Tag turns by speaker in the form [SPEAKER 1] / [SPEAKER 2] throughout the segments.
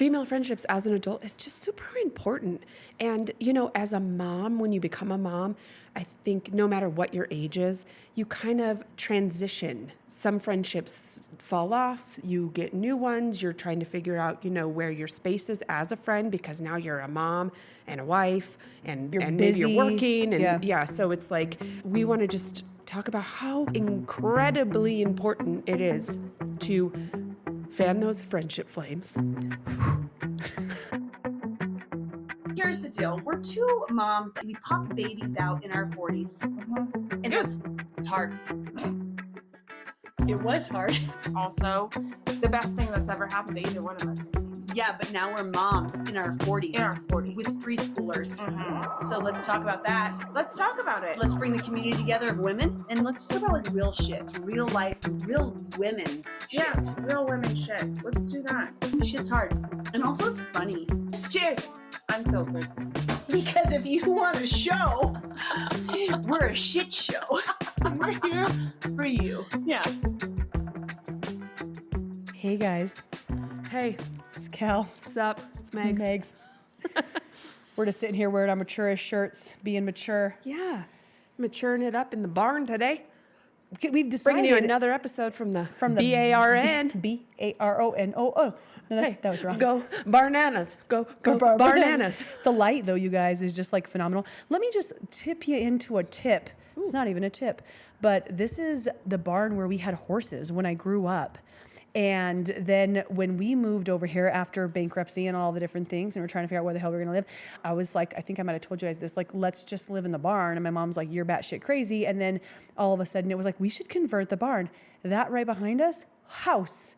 [SPEAKER 1] female friendships as an adult is just super important. And, as a mom, when you become a mom, I think no matter what your age is, you kind of transition. Some friendships fall off, you get new ones, you're trying to figure out, where your space is as a friend because now you're a mom and a wife and maybe you're working. And so it's like, we want to just talk about how incredibly important it is to fan those friendship flames.
[SPEAKER 2] Here's the deal. We're two moms that we popped babies out in our 40s. And it's hard. It was hard.
[SPEAKER 3] It's also the best thing that's ever happened to either one of us.
[SPEAKER 2] Yeah, but now we're moms in our 40s.
[SPEAKER 3] In our 40s.
[SPEAKER 2] With preschoolers. So let's talk about that.
[SPEAKER 3] Let's talk about it.
[SPEAKER 2] Let's bring the community together of women and let's talk about like real shit, real life, real women shit.
[SPEAKER 3] Yeah, real women shit. Let's do that.
[SPEAKER 2] Shit's hard. And also it's funny.
[SPEAKER 3] Cheers. Unfiltered.
[SPEAKER 2] Because if you want a show, we're a shit show. We're here for you.
[SPEAKER 3] Yeah.
[SPEAKER 4] Hey guys,
[SPEAKER 1] Hey,
[SPEAKER 4] it's Cal.
[SPEAKER 1] what's up? It's Megs.
[SPEAKER 4] Megs. We're just sitting here wearing our mature shirts, being mature.
[SPEAKER 1] Yeah, maturing it up in the barn today.
[SPEAKER 4] We've decided
[SPEAKER 1] Bringing you another episode from the
[SPEAKER 4] from the
[SPEAKER 1] BARN.
[SPEAKER 4] BARONOO. No, that was wrong.
[SPEAKER 1] Go Barnanas. Go
[SPEAKER 4] Bananas.
[SPEAKER 1] Barnanas.
[SPEAKER 4] The light, though, you guys, is just like phenomenal. Let me just tip you into a tip. It's not even a tip, but this is the barn where we had horses when I grew up. And then when we moved over here after bankruptcy and all the different things, and we're trying to figure out where the hell we're going to live, I was like, I think I might have told you guys this, like, let's just live in the barn. And my mom's like, you're batshit crazy. And then all of a sudden it was like, we should convert the barn. That right behind us, house.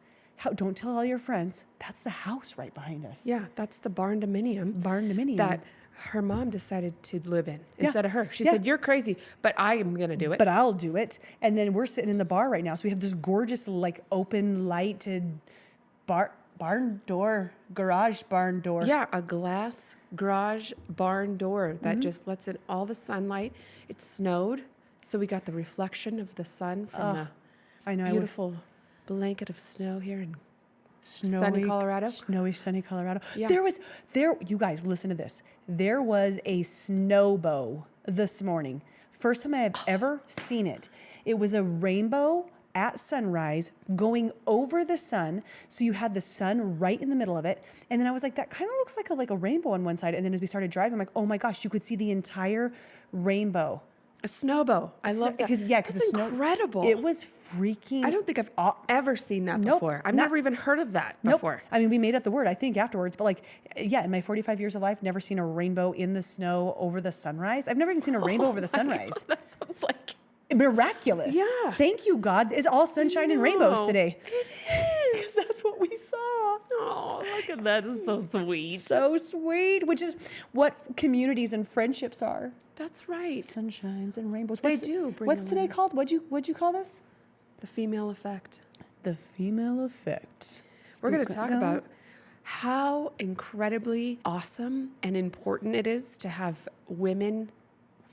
[SPEAKER 4] Don't tell all your friends. That's the house right behind us.
[SPEAKER 1] Yeah, that's the barn dominium.
[SPEAKER 4] Barn dominium.
[SPEAKER 1] That her mom decided to live in
[SPEAKER 4] Yeah.
[SPEAKER 1] instead of her. She
[SPEAKER 4] Yeah.
[SPEAKER 1] said, you're crazy, but I am going to do it.
[SPEAKER 4] But I'll do it. And then we're sitting in the bar right now. So we have this gorgeous, like, open lighted barn door, garage barn door.
[SPEAKER 1] Yeah, a glass garage barn door that just lets in all the sunlight. It snowed, so we got the reflection of the sun from
[SPEAKER 4] I know.
[SPEAKER 1] the beautiful blanket of snow here in sunny Colorado.
[SPEAKER 4] Snowy, sunny Colorado.
[SPEAKER 1] Yeah.
[SPEAKER 4] You guys, listen to this. There was a snowbow this morning. First time I have ever seen it. It was a rainbow at sunrise going over the sun. So you had the sun right in the middle of it. And then I was like, that kind of looks like a rainbow on one side. And then as we started driving, I'm like, oh my gosh, you could see the entire rainbow.
[SPEAKER 1] A snowbow. I love that.
[SPEAKER 4] Because
[SPEAKER 1] it's incredible.
[SPEAKER 4] It was freaking.
[SPEAKER 1] I don't think I've ever seen that
[SPEAKER 4] Nope,
[SPEAKER 1] before. I've
[SPEAKER 4] not-
[SPEAKER 1] never even heard of that
[SPEAKER 4] Nope.
[SPEAKER 1] before.
[SPEAKER 4] I mean, we made up the word, I think, afterwards. But in my 45 years of life, never seen a rainbow in the snow over the sunrise. I've never even seen a rainbow over the sunrise.
[SPEAKER 1] God, that sounds like
[SPEAKER 4] Miraculous.
[SPEAKER 1] Yeah.
[SPEAKER 4] Thank you, God. It's all sunshine and rainbows today.
[SPEAKER 1] It is.
[SPEAKER 4] That's what we saw.
[SPEAKER 1] Oh, look at that. It's so sweet.
[SPEAKER 4] So sweet, which is what communities and friendships are.
[SPEAKER 1] That's right.
[SPEAKER 4] Sunshines and rainbows.
[SPEAKER 1] They do bring
[SPEAKER 4] What's
[SPEAKER 1] them
[SPEAKER 4] today
[SPEAKER 1] in.
[SPEAKER 4] called? What'd you call this?
[SPEAKER 1] The female effect.
[SPEAKER 4] The female effect.
[SPEAKER 1] We're going to talk about how incredibly awesome and important it is to have women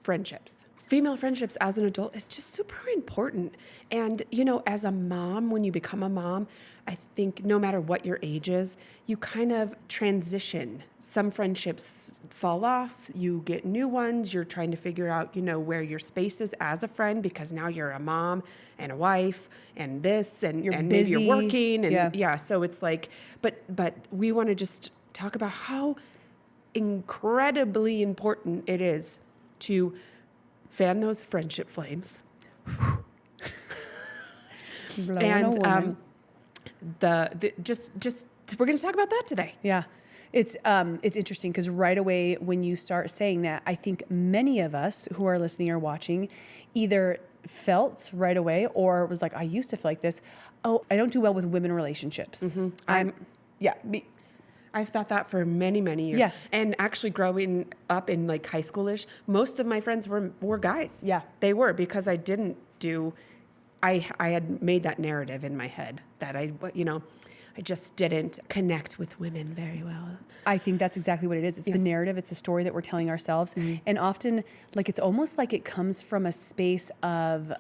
[SPEAKER 1] friendships. Female friendships as an adult is just super important. And, as a mom, when you become a mom, I think no matter what your age is, you kind of transition. Some friendships fall off, you get new ones, you're trying to figure out, where your space is as a friend because now you're a mom and a wife and this and maybe
[SPEAKER 4] busy.
[SPEAKER 1] you're working. And
[SPEAKER 4] Yeah.
[SPEAKER 1] so it's like, but we want to just talk about how incredibly important it is to fan those friendship flames. And just we're going to talk about that today.
[SPEAKER 4] Yeah. It's interesting because right away when you start saying that, I think many of us who are listening or watching either felt right away or was like, I used to feel like this. Oh, I don't do well with women relationships.
[SPEAKER 1] Mm-hmm. I've thought that for many, many years.
[SPEAKER 4] Yeah.
[SPEAKER 1] And actually growing up in like high schoolish, most of my friends were guys.
[SPEAKER 4] Yeah.
[SPEAKER 1] They were because I had made that narrative in my head that I just didn't connect with women very well.
[SPEAKER 4] I think that's exactly what it is. It's the narrative. It's the story that we're telling ourselves. And often, like, it's almost like it comes from a space of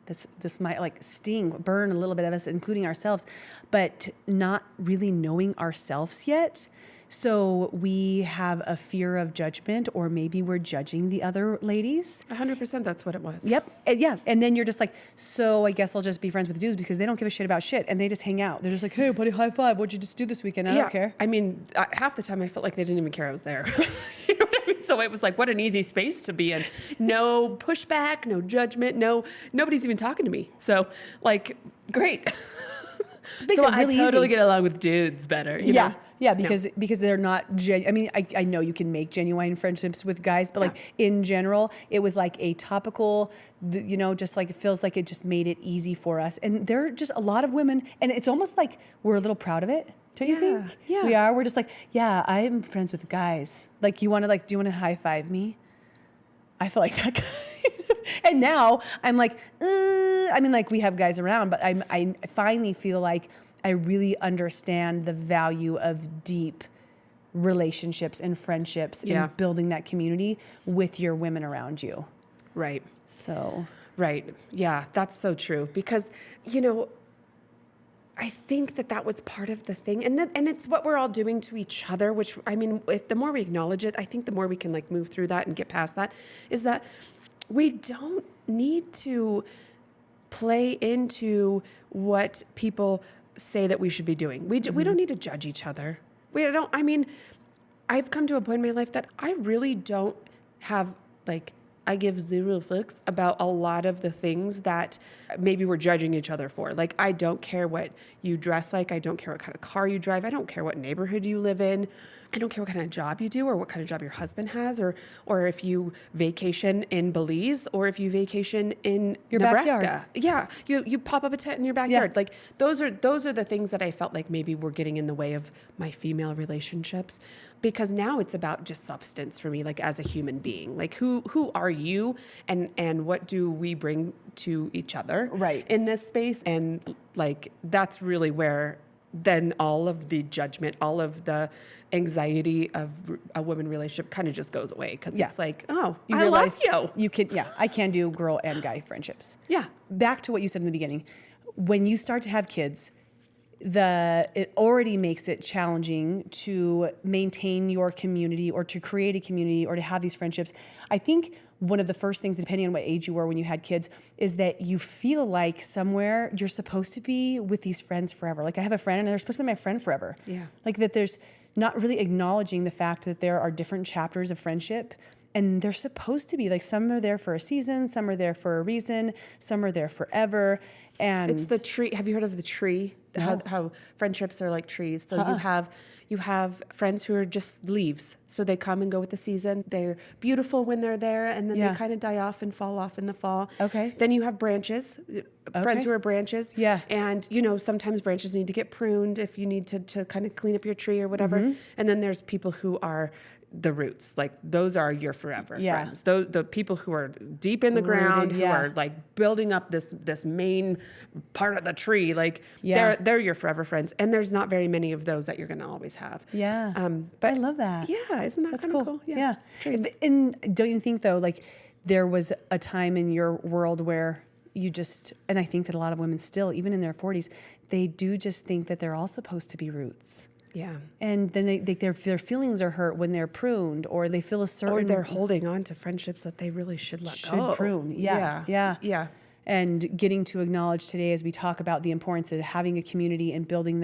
[SPEAKER 4] this might like sting, burn a little bit of us, including ourselves, but not really knowing ourselves yet. So we have a fear of judgment, or maybe we're judging the other ladies.
[SPEAKER 1] 100%, that's what it was.
[SPEAKER 4] Yep. Yeah. And then you're just like, so I guess I'll just be friends with the dudes because they don't give a shit about shit. And they just hang out. They're just like, hey, buddy, high five. What'd you just do this weekend? I don't care.
[SPEAKER 1] I mean, half the time I felt like they didn't even care I was there. You know what I mean? So it was like, what an easy space to be in. No pushback, no judgment, nobody's even talking to me. So like, great. So I totally get along with dudes better. You know?
[SPEAKER 4] Yeah, because they're not. I mean, I know you can make genuine friendships with guys, but like in general, it was like a topical. Just like it feels like it just made it easy for us. And there are just a lot of women, and it's almost like we're a little proud of it. Don't you think?
[SPEAKER 1] Yeah,
[SPEAKER 4] we are. We're just like, yeah, I'm friends with guys. Like, do you want to high five me? I feel like that guy. And now I'm like, I mean, like we have guys around, but I finally feel like I really understand the value of deep relationships and friendships and building that community with your women around you.
[SPEAKER 1] Right.
[SPEAKER 4] So.
[SPEAKER 1] Right. Yeah, that's so true. Because, I think that was part of the thing. And it's what we're all doing to each other, which, I mean, the more we acknowledge it, I think the more we can like move through that and get past that, is that we don't need to play into what people say that we should be doing. We don't need to judge each other. I've come to a point in my life that I really don't have I give zero fucks about a lot of the things that maybe we're judging each other for. Like, I don't care what you dress like. I don't care what kind of car you drive. I don't care what neighborhood you live in. I don't care what kind of job you do or what kind of job your husband has or if you vacation in Belize or if you vacation in
[SPEAKER 4] your
[SPEAKER 1] Nebraska.
[SPEAKER 4] Backyard.
[SPEAKER 1] Yeah. You pop up a tent in your backyard. Yeah. Like those are the things that I felt like maybe were getting in the way of my female relationships, because now it's about just substance for me, like as a human being. Like who are you and what do we bring to each other in this space? And like that's really where then all of the judgment, all of the anxiety of a woman relationship kind of just goes away, because it's like, oh,
[SPEAKER 4] you realize you can, I can do girl and guy friendships.
[SPEAKER 1] Yeah.
[SPEAKER 4] Back to what you said in the beginning. When you start to have kids, it already makes it challenging to maintain your community or to create a community or to have these friendships. I think one of the first things, depending on what age you were when you had kids, is that you feel like somewhere you're supposed to be with these friends forever. Like I have a friend and they're supposed to be my friend forever.
[SPEAKER 1] Yeah.
[SPEAKER 4] Like that there's not really acknowledging the fact that there are different chapters of friendship. And they're supposed to be like, some are there for a season, some are there for a reason, some are there forever. And
[SPEAKER 1] it's the tree. Have you heard of the tree?
[SPEAKER 4] No.
[SPEAKER 1] How friendships are like trees. So you have friends who are just leaves. So they come and go with the season. They're beautiful when they're there, and then they kind of die off and fall off in the fall.
[SPEAKER 4] Okay.
[SPEAKER 1] Then you have branches, friends who are branches.
[SPEAKER 4] Yeah.
[SPEAKER 1] And sometimes branches need to get pruned if you need to kind of clean up your tree or whatever. Mm-hmm. And then there's people who are the roots. Like those are your forever friends. The people who are deep in the ground, who are like building up this main part of the tree, like they're your forever friends. And there's not very many of those that you're going to always have.
[SPEAKER 4] Yeah.
[SPEAKER 1] But
[SPEAKER 4] I love that.
[SPEAKER 1] Yeah. Isn't that kind of cool?
[SPEAKER 4] Yeah.
[SPEAKER 1] Trees.
[SPEAKER 4] And don't you think though, like there was a time in your world where you just, and I think that a lot of women still, even in their 40s, they do just think that they're all supposed to be roots.
[SPEAKER 1] Yeah.
[SPEAKER 4] And then their feelings are hurt when they're pruned, or they feel a certain...
[SPEAKER 1] Or they're holding on to friendships that they really should let go.
[SPEAKER 4] Should prune. Yeah. And getting to acknowledge today, as we talk about the importance of having a community and building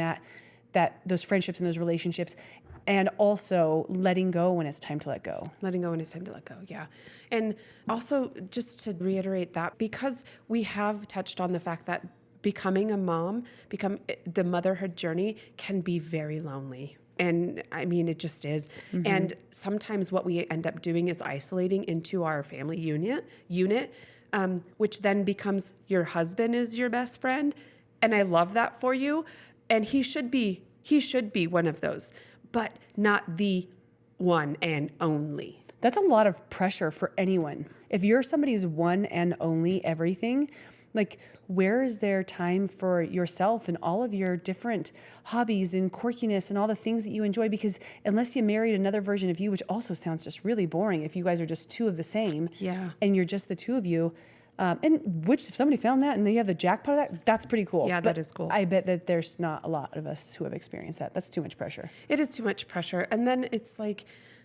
[SPEAKER 4] those friendships and those relationships, and also letting go when it's time to let go.
[SPEAKER 1] Letting go when it's time to let go, yeah. And also, just to reiterate that, because we have touched on the fact that becoming a mom, the motherhood journey can be very lonely. And I mean, it just is. Mm-hmm. And sometimes what we end up doing is isolating into our family unit, which then becomes your husband is your best friend. And I love that for you. And he should be one of those, but not the one and only.
[SPEAKER 4] That's a lot of pressure for anyone. If you're somebody's one and only everything, like, where is there time for yourself and all of your different hobbies and quirkiness and all the things that you enjoy? Because unless you married another version of you, which also sounds just really boring if you guys are just two of the same, and you're just the two of you, And which, if somebody found that and they have the jackpot of that, that's pretty cool.
[SPEAKER 1] Yeah,
[SPEAKER 4] But
[SPEAKER 1] that is cool.
[SPEAKER 4] I bet that there's not a lot of us who have experienced that. That's too much pressure.
[SPEAKER 1] It is too much pressure. And then it's like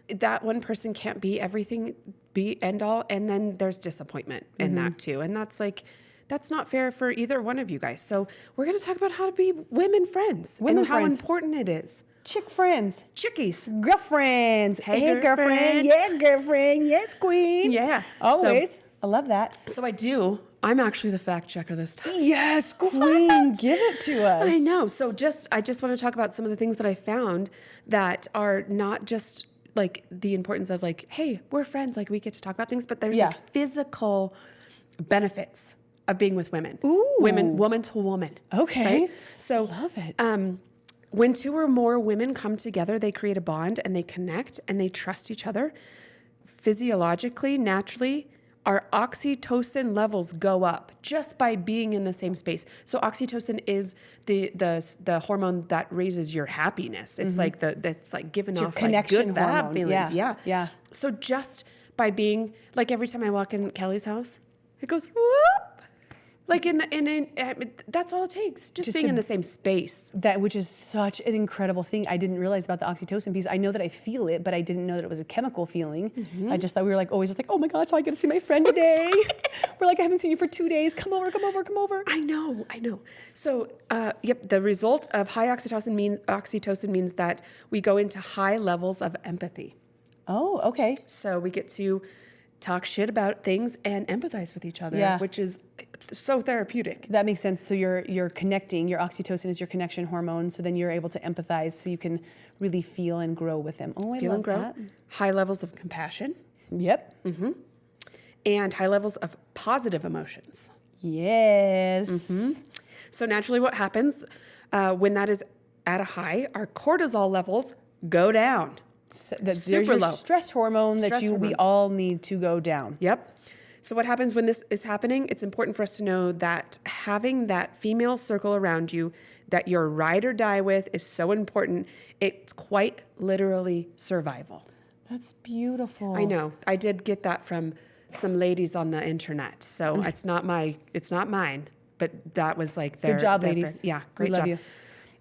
[SPEAKER 1] that one person can't be everything, be end all. And then there's disappointment in that too. And that's not fair for either one of you guys. So we're going to talk about how to be women friends and how important it is.
[SPEAKER 4] Chick friends.
[SPEAKER 1] Chickies.
[SPEAKER 4] Girlfriends.
[SPEAKER 1] Hey,
[SPEAKER 4] girlfriend.
[SPEAKER 1] girlfriend.
[SPEAKER 4] Yeah, girlfriend. Yes, queen.
[SPEAKER 1] Yeah.
[SPEAKER 4] Always. I love that.
[SPEAKER 1] So I'm actually the fact checker this time.
[SPEAKER 4] Yes, queen. Give it to us.
[SPEAKER 1] I know. So I just want to talk about some of the things that I found that are not just like the importance of like, hey, we're friends, like we get to talk about things, but there's like physical benefits of being with women.
[SPEAKER 4] Ooh.
[SPEAKER 1] Woman to woman.
[SPEAKER 4] Okay.
[SPEAKER 1] Right? So
[SPEAKER 4] Love it.
[SPEAKER 1] When two or more women come together, they create a bond and they connect and they trust each other. Physiologically, naturally, our oxytocin levels go up just by being in the same space. So oxytocin is the hormone that raises your happiness. It's like that's like giving
[SPEAKER 4] your
[SPEAKER 1] off
[SPEAKER 4] connection
[SPEAKER 1] like good vibe
[SPEAKER 4] hormone.
[SPEAKER 1] feelings.
[SPEAKER 4] Yeah.
[SPEAKER 1] Yeah.
[SPEAKER 4] Yeah.
[SPEAKER 1] So just by being like every time I walk in Kelly's house, it goes whoop. Like that's all it takes. Just being in the same space.
[SPEAKER 4] That, which is such an incredible thing. I didn't realize about the oxytocin piece. I know that I feel it, but I didn't know that it was a chemical feeling. I just thought we were like always just like, oh my gosh, I get to see my friend today. We're like, I haven't seen you for 2 days. Come over.
[SPEAKER 1] I know. So, the result of high oxytocin means that we go into high levels of empathy.
[SPEAKER 4] Oh, okay.
[SPEAKER 1] So we get to talk shit about things and empathize with each other, which is so therapeutic.
[SPEAKER 4] That makes sense. So you're connecting. Your oxytocin is your connection hormone. So then you're able to empathize. So you can really feel and grow with them. Oh, I
[SPEAKER 1] Feel
[SPEAKER 4] love
[SPEAKER 1] and grow.
[SPEAKER 4] that.
[SPEAKER 1] High levels of compassion
[SPEAKER 4] Yep.
[SPEAKER 1] and high levels of positive emotions.
[SPEAKER 4] Yes.
[SPEAKER 1] So naturally what happens when that is at a high, our cortisol levels go down.
[SPEAKER 4] So there's
[SPEAKER 1] Super
[SPEAKER 4] your
[SPEAKER 1] low.
[SPEAKER 4] stress hormone that
[SPEAKER 1] Stress
[SPEAKER 4] we
[SPEAKER 1] hormones.
[SPEAKER 4] all need to go down.
[SPEAKER 1] Yep. So what happens when this is happening? It's important for us to know that having that female circle around you that you're ride or die with is so important. It's quite literally survival.
[SPEAKER 4] That's beautiful.
[SPEAKER 1] I know. I did get that from some ladies on the internet. So it's not mine, but that was like their
[SPEAKER 4] Good job,
[SPEAKER 1] their
[SPEAKER 4] ladies.
[SPEAKER 1] Yeah,
[SPEAKER 4] We
[SPEAKER 1] great
[SPEAKER 4] love
[SPEAKER 1] job.
[SPEAKER 4] you.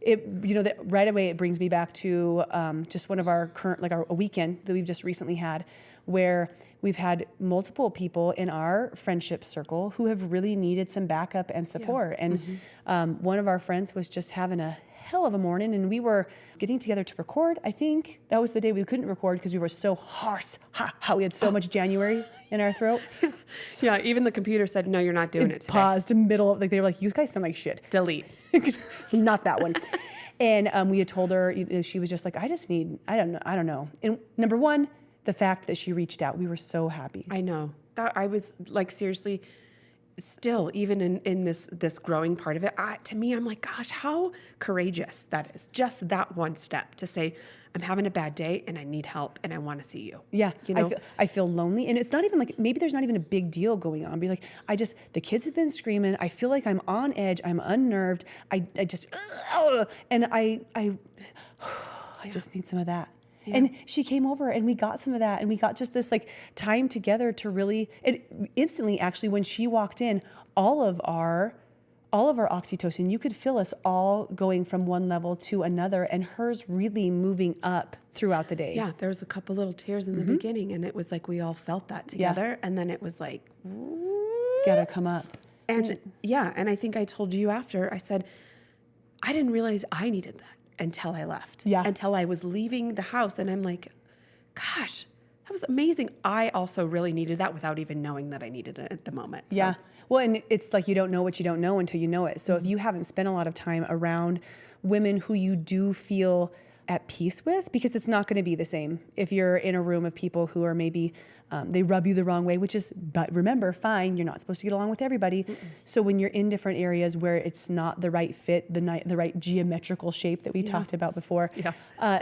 [SPEAKER 4] That right away it brings me back to just one of our current, like a weekend that we've just recently had, where we've had multiple people in our friendship circle who have really needed some backup and support. And one of our friends was just having a hell of a morning, and we were getting together to record. I think that was the day we couldn't record because we were so hoarse. How we had so much January in our throat.
[SPEAKER 1] Yeah, even the computer said, no, you're not doing it today.
[SPEAKER 4] Paused in the middle of, like, they were like, you guys sound like shit.
[SPEAKER 1] Delete.
[SPEAKER 4] Not that one. And we had told her, she was just like, I don't know. And number one, the fact that she reached out, we were so happy.
[SPEAKER 1] I know. That I was like, seriously, still, even in this growing part of it, to me, I'm like, gosh, how courageous that is. Just that one step to say, I'm having a bad day and I need help and I want to see you.
[SPEAKER 4] Yeah,
[SPEAKER 1] You know?
[SPEAKER 4] I feel lonely, and it's not even like, maybe there's not even a big deal going on. Be like, the kids have been screaming. I feel like I'm on edge. I'm unnerved. I just, and I just need some of that. Yeah. And she came over and we got some of that, and we got just this like time together to really, and instantly actually when she walked in, all of our oxytocin, you could feel us all going from one level to another, and hers really moving up throughout the day.
[SPEAKER 1] Yeah, there was a couple little tears in the beginning, and it was like we all felt that together, and then it was like,
[SPEAKER 4] Gotta come up.
[SPEAKER 1] and and I think I told you after, I said, I didn't realize I needed that until I left.
[SPEAKER 4] Yeah.
[SPEAKER 1] Until I was leaving the house, and I'm like, gosh, that was amazing. I also really needed that without even knowing that I needed it at the moment. So.
[SPEAKER 4] Yeah. Well, and it's like you don't know what you don't know until you know it. So if you haven't spent a lot of time around women who you do feel at peace with, because it's not going to be the same if you're in a room of people who are maybe they rub you the wrong way, but remember, fine, you're not supposed to get along with everybody. So when you're in different areas where it's not the right fit, the right geometrical shape that we talked about before,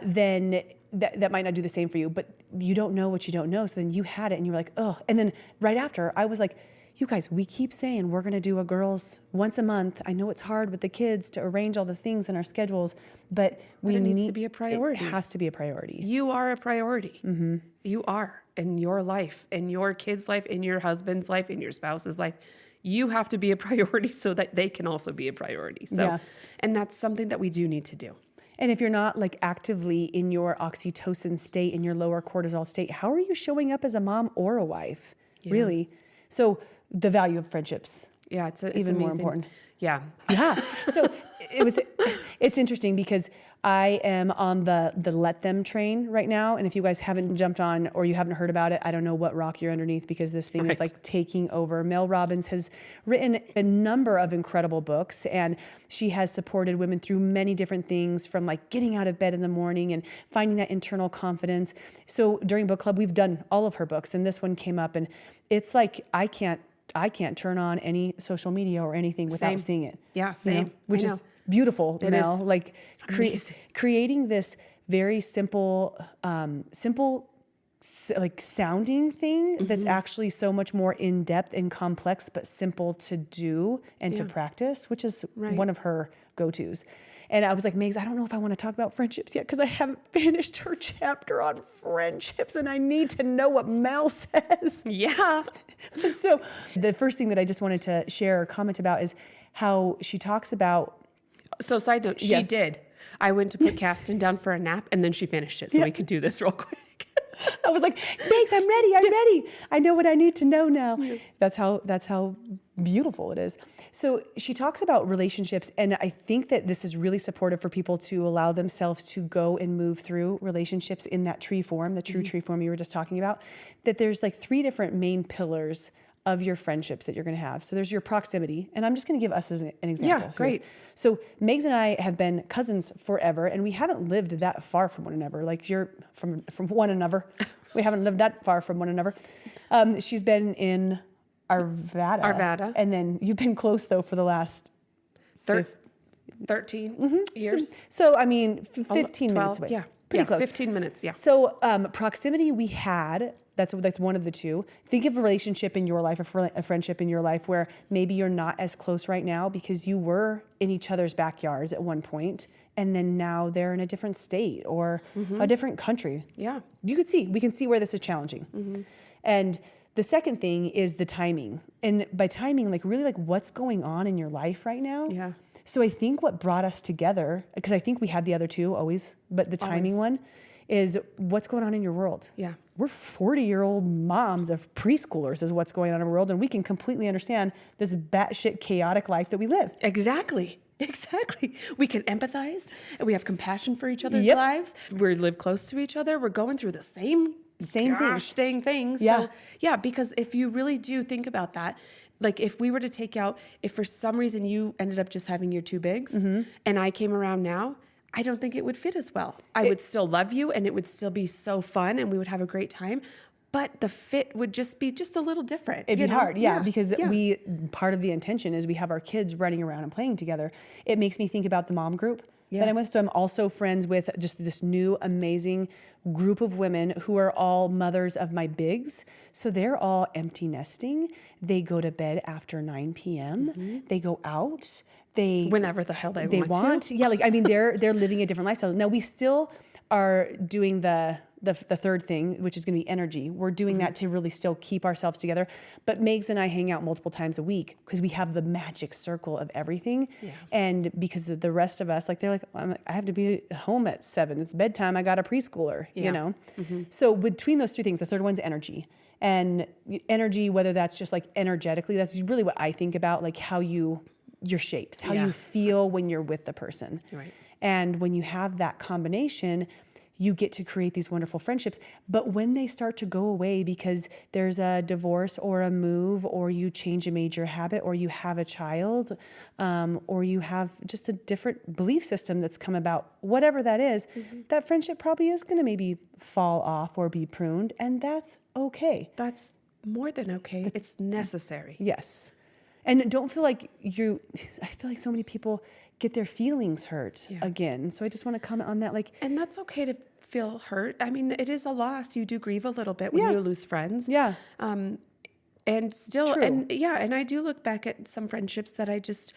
[SPEAKER 4] then that might not do the same for you. But you don't know what you don't know. So then you had it and you were like, oh. And then right after, I was like, you guys, we keep saying we're going to do a girls once a month. I know it's hard with the kids to arrange all the things in our schedules, but we
[SPEAKER 1] it needs
[SPEAKER 4] need
[SPEAKER 1] to be a priority.
[SPEAKER 4] It has to be a priority.
[SPEAKER 1] You are a priority. You are in your life, in your kids' life, in your husband's life, in your spouse's life. You have to be a priority so that they can also be a priority. So, and that's something that we do need to do.
[SPEAKER 4] And if you're not like actively in your oxytocin state, in your lower cortisol state, how are you showing up as a mom or a wife? Really? So the value of friendships.
[SPEAKER 1] Yeah, it's
[SPEAKER 4] even more
[SPEAKER 1] amazing.
[SPEAKER 4] important.
[SPEAKER 1] Yeah.
[SPEAKER 4] Yeah. So it's interesting because I am on the let them train right now. And if you guys haven't jumped on or you haven't heard about it, I don't know what rock you're underneath, because this thing is like taking over. Mel Robbins has written a number of incredible books, and she has supported women through many different things, from like getting out of bed in the morning and finding that internal confidence. So during book club, we've done all of her books, and this one came up, and it's like, I can't turn on any social media or anything without seeing it.
[SPEAKER 1] Yeah, same.
[SPEAKER 4] You know, which is beautiful, Mel. Like creating this very simple, like sounding thing that's actually so much more in depth and complex, but simple to do and to practice, which is one of her go-tos. And I was like, Megs, I don't know if I want to talk about friendships yet, because I haven't finished her chapter on friendships, and I need to know what Mel says.
[SPEAKER 1] Yeah.
[SPEAKER 4] So the first thing that I just wanted to share or comment about is how she talks about.
[SPEAKER 1] So side note, she did. I went to put Caston down for a nap, and then she finished it, so we could do this real quick.
[SPEAKER 4] I was like, Megs, I'm ready. I know what I need to know now. Yeah. That's how beautiful it is. So she talks about relationships, and I think that this is really supportive for people to allow themselves to go and move through relationships in that tree form, the true tree form you were just talking about, that there's like 3 different main pillars of your friendships that you're going to have. So there's your proximity, and I'm just going to give us as an example.
[SPEAKER 1] Yeah, great.
[SPEAKER 4] So Megs and I have been cousins forever, and we haven't lived that far from one another. Like you're from one another. We haven't lived that far from one another. She's been in Arvada. And then you've been close though for the last
[SPEAKER 1] 13 years.
[SPEAKER 4] So I mean, 15 minutes away.
[SPEAKER 1] Yeah,
[SPEAKER 4] pretty close.
[SPEAKER 1] 15 minutes. Yeah.
[SPEAKER 4] So proximity we had. That's one of the two. Think of a relationship in your life, a friendship in your life where maybe you're not as close right now because you were in each other's backyards at one point, and then now they're in a different state or a different country.
[SPEAKER 1] Yeah.
[SPEAKER 4] We can see where this is challenging. And the second thing is the timing. And by timing, like really like what's going on in your life right now.
[SPEAKER 1] Yeah.
[SPEAKER 4] So I think what brought us together, because I think we had the other two always, but the timing one is what's going on in your world.
[SPEAKER 1] Yeah.
[SPEAKER 4] We're 40-year-old moms of preschoolers is what's going on in our world. And we can completely understand this batshit chaotic life that we live.
[SPEAKER 1] Exactly. We can empathize, and we have compassion for each other's lives. We live close to each other. We're going through the same dang things.
[SPEAKER 4] Yeah.
[SPEAKER 1] So yeah, because if you really do think about that, like if we were to take out, if for some reason you ended up just having your 2 bigs and I came around now, I don't think it would fit as well. I would still love you, and it would still be so fun, and we would have a great time. But the fit would just be just a little different.
[SPEAKER 4] It'd be hard, because part of the intention is we have our kids running around and playing together. It makes me think about the mom group that I'm with. So I'm also friends with just this new amazing group of women who are all mothers of my bigs. So they're all empty nesting. They go to bed after 9 p.m. They go out.
[SPEAKER 1] Whenever the hell they want to.
[SPEAKER 4] Yeah, like I mean, they're living a different lifestyle. Now we still are doing the third thing, which is going to be energy. We're doing that to really still keep ourselves together. But Megs and I hang out multiple times a week because we have the magic circle of everything. Yeah. And because of the rest of us, like they're like, I have to be home at 7. It's bedtime. I got a preschooler, you know? So between those 2 things, the third one's energy. And energy, whether that's just like energetically, that's really what I think about, like how your shapes, how you feel when you're with the person.
[SPEAKER 1] Right.
[SPEAKER 4] And when you have that combination, you get to create these wonderful friendships. But when they start to go away because there's a divorce or a move, or you change a major habit, or you have a child, or you have just a different belief system that's come about, whatever that is, that friendship probably is going to maybe fall off or be pruned. And that's okay.
[SPEAKER 1] That's more than okay. It's necessary.
[SPEAKER 4] Yes. And don't feel like I feel like so many people get their feelings hurt again. So I just want to comment on that.
[SPEAKER 1] And that's okay to feel hurt. I mean, it is a loss. You do grieve a little bit when you lose friends.
[SPEAKER 4] Yeah.
[SPEAKER 1] And And still,
[SPEAKER 4] True.
[SPEAKER 1] and I do look back at some friendships that I just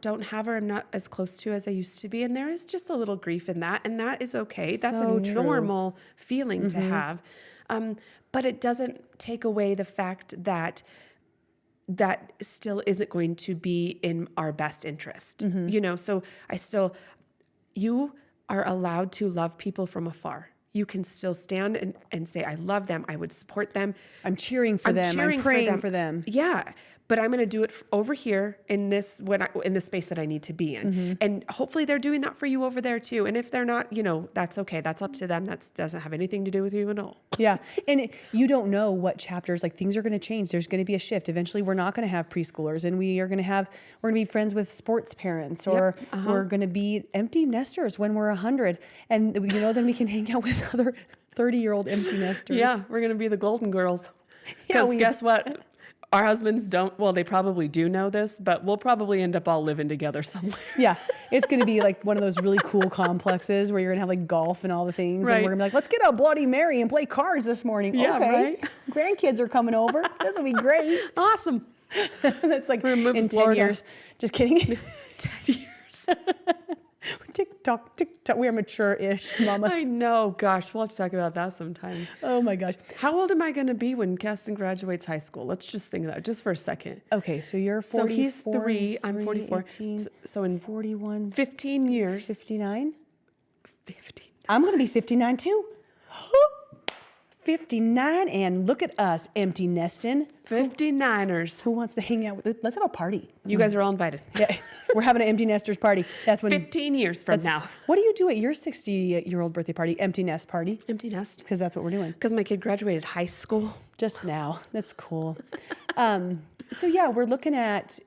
[SPEAKER 1] don't have or I'm not as close to as I used to be. And there is just a little grief in that. And that is okay. That's
[SPEAKER 4] So
[SPEAKER 1] a
[SPEAKER 4] true.
[SPEAKER 1] normal feeling to have. But it doesn't take away the fact that that still isn't going to be in our best interest. So you are allowed to love people from afar. You can still stand and say, I love them. I would support them.
[SPEAKER 4] I'm cheering for them. I'm praying for them.
[SPEAKER 1] Yeah. But I'm going to do it over here in this, in the space that I need to be in. And hopefully they're doing that for you over there too. And if they're not, that's okay. That's up to them. That doesn't have anything to do with you at all.
[SPEAKER 4] Yeah. And you don't know what chapters, like things are going to change. There's going to be a shift. Eventually we're not going to have preschoolers and we're going to be friends with sports parents or we're going to be empty nesters when we're 100. And then we can hang out with other 30-year-old empty nesters.
[SPEAKER 1] Yeah. We're going to be the golden girls.
[SPEAKER 4] Yeah,
[SPEAKER 1] Because guess what? Our husbands don't, well, they probably do know this, but we'll probably end up all living together somewhere.
[SPEAKER 4] Yeah. It's going to be like one of those really cool complexes where you're going to have like golf and all the things.
[SPEAKER 1] Right.
[SPEAKER 4] And we're going to be like, let's get a Bloody Mary and play cards this morning.
[SPEAKER 1] Yeah,
[SPEAKER 4] okay.
[SPEAKER 1] right.
[SPEAKER 4] Grandkids are coming over. This will be great.
[SPEAKER 1] Awesome.
[SPEAKER 4] That's like
[SPEAKER 1] We're moved
[SPEAKER 4] in
[SPEAKER 1] to
[SPEAKER 4] 10
[SPEAKER 1] Florida.
[SPEAKER 4] years. Just kidding.
[SPEAKER 1] 10 years.
[SPEAKER 4] TikTok. We're mature-ish mamas.
[SPEAKER 1] I know. Gosh, we'll have to talk about that sometime.
[SPEAKER 4] Oh my gosh.
[SPEAKER 1] How old am I going to be when Keston graduates high school? Let's just think of that just for a second.
[SPEAKER 4] Okay, so you're
[SPEAKER 1] So
[SPEAKER 4] 44.
[SPEAKER 1] he's 3, I'm 44.
[SPEAKER 4] 18,
[SPEAKER 1] So in
[SPEAKER 4] 41,
[SPEAKER 1] 15 years.
[SPEAKER 4] 59.
[SPEAKER 1] 15.
[SPEAKER 4] I'm going to be 59 too. 59, and look at us, empty nesting.
[SPEAKER 1] 59ers.
[SPEAKER 4] Who wants to hang out with us? Let's have a party.
[SPEAKER 1] You guys are all invited.
[SPEAKER 4] Yeah, we're having an empty nesters party. That's when
[SPEAKER 1] 15 years from now.
[SPEAKER 4] What do you do at your 60-year-old birthday party? Empty nest party?
[SPEAKER 1] Empty nest.
[SPEAKER 4] Because that's what we're doing.
[SPEAKER 1] Because my kid graduated high school.
[SPEAKER 4] Just now. That's cool. So yeah, we're looking at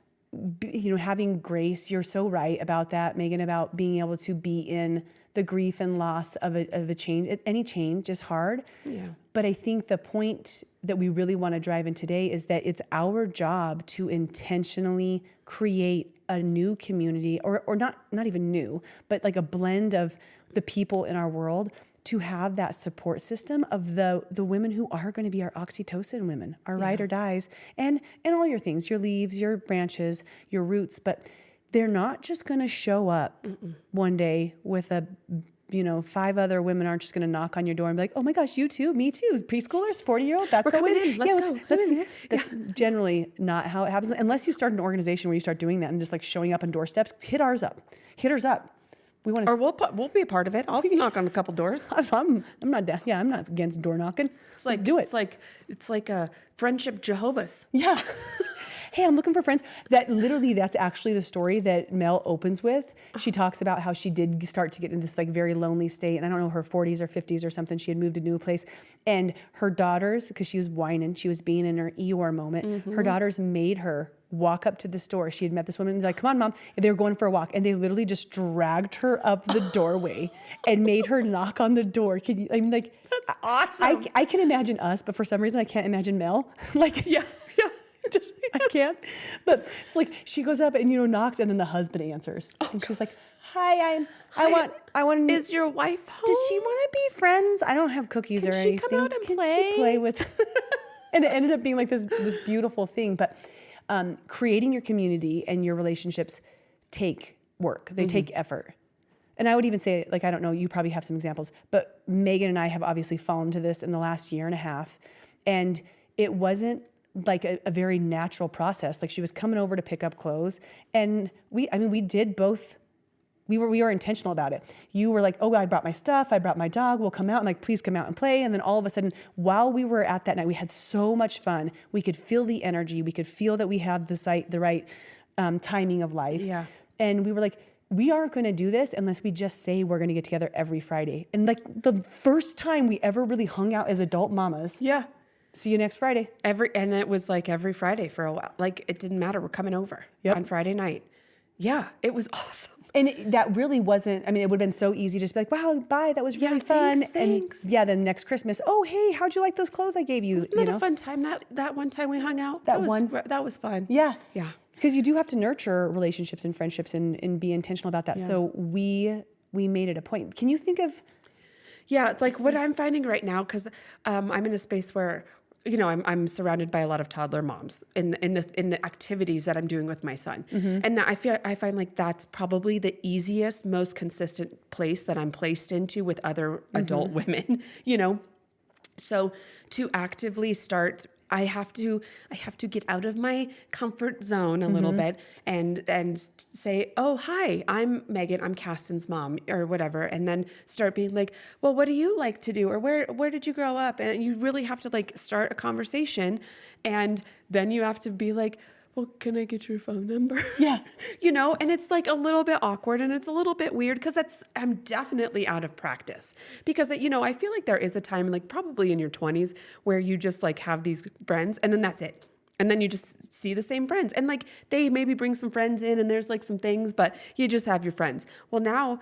[SPEAKER 4] having grace. You're so right about that, Megan, about being able to be in the grief and loss of a change. Any change is hard.
[SPEAKER 1] Yeah.
[SPEAKER 4] But I think the point that we really want to drive in today is that it's our job to intentionally create a new community, or not even new, but like a blend of the people in our world, to have that support system of the women who are going to be our oxytocin women, our ride or dies, and all your things, your leaves, your branches, your roots. But they're not just going to show up one day with 5 other women aren't just going to knock on your door and be like, oh my gosh, you too, me too, preschoolers, 40-year-old, that's
[SPEAKER 1] We're
[SPEAKER 4] so
[SPEAKER 1] coming
[SPEAKER 4] weird.
[SPEAKER 1] in. Let's go. Come in.
[SPEAKER 4] That's generally not how it happens. Unless you start an organization where you start doing that and just like showing up on doorsteps. Hit ours up. We want to.
[SPEAKER 1] Or we'll be a part of it. I'll knock on a couple doors.
[SPEAKER 4] I'm not down. Yeah, I'm not against door knocking.
[SPEAKER 1] It's like,
[SPEAKER 4] Let's do it.
[SPEAKER 1] It's like a friendship Jehovah's.
[SPEAKER 4] Yeah. Hey, I'm looking for friends. That's actually the story that Mel opens with. She talks about how she did start to get in this like very lonely state. And I don't know, her 40s or 50s or something. She had moved to a new place. And her daughters, because she was whining, she was being in her Eeyore moment. Her daughters made her walk up to the store. She had met this woman and like, come on, Mom. And they were going for a walk. And they literally just dragged her up the doorway and made her knock on the door. That's
[SPEAKER 1] awesome.
[SPEAKER 4] I can imagine us, but for some reason I can't imagine Mel.
[SPEAKER 1] Yeah.
[SPEAKER 4] Just I can't. But so like she goes up and knocks, and then the husband answers, and she's like, "Hi, I want.
[SPEAKER 1] Is your wife home?
[SPEAKER 4] Does she want to be friends? I don't have cookies
[SPEAKER 1] Can
[SPEAKER 4] or
[SPEAKER 1] she
[SPEAKER 4] anything.
[SPEAKER 1] come out and
[SPEAKER 4] Can
[SPEAKER 1] play?"
[SPEAKER 4] she play with?" And it ended up being like this beautiful thing. But creating your community and your relationships take work. They take effort. And I would even say, like, I don't know, you probably have some examples, but Megan and I have obviously fallen to this in the last year and a half, and it wasn't like a very natural process. Like she was coming over to pick up clothes, and we did both. We were intentional about it. You were like, oh, I brought my stuff, I brought my dog, we'll come out, and like, please come out and play. And then all of a sudden, while we were at that night, we had so much fun. We could feel the energy. We could feel that we had the right timing of life.
[SPEAKER 1] Yeah.
[SPEAKER 4] And we were like, we aren't going to do this unless we just say we're going to get together every Friday. And like the first time we ever really hung out as adult mamas.
[SPEAKER 1] Yeah.
[SPEAKER 4] See you next Friday.
[SPEAKER 1] And it was like every Friday for a while. Like it didn't matter. We're coming over on Friday night. Yeah, it was awesome.
[SPEAKER 4] And that really wasn't, it would have been so easy just to be like, wow, bye, that was really fun.
[SPEAKER 1] Thanks.
[SPEAKER 4] And then next Christmas, oh, hey, how'd you like those clothes I gave you?
[SPEAKER 1] Wasn't that a fun time? That one time we hung out? That was fun.
[SPEAKER 4] Yeah.
[SPEAKER 1] Yeah.
[SPEAKER 4] Because you do have to nurture relationships and friendships and be intentional about that. Yeah. So we made it a point. Can you think of...
[SPEAKER 1] Yeah, it's like what I'm finding right now, because I'm in a space where I'm surrounded by a lot of toddler moms in the activities that I'm doing with my son. And that I find like that's probably the easiest, most consistent place that I'm placed into with other adult women, So to actively start, I have to get out of my comfort zone a little bit and say, oh, hi, I'm Megan, I'm Caston's mom or whatever. And then start being like, well, what do you like to do? Or where did you grow up? And you really have to like start a conversation. And then you have to be like, well, can I get your phone number?
[SPEAKER 4] Yeah.
[SPEAKER 1] And it's like a little bit awkward and it's a little bit weird because I'm definitely out of practice because, I feel like there is a time like probably in your 20s where you just like have these friends and then that's it. And then you just see the same friends and like they maybe bring some friends in and there's like some things, but you just have your friends. Well, now,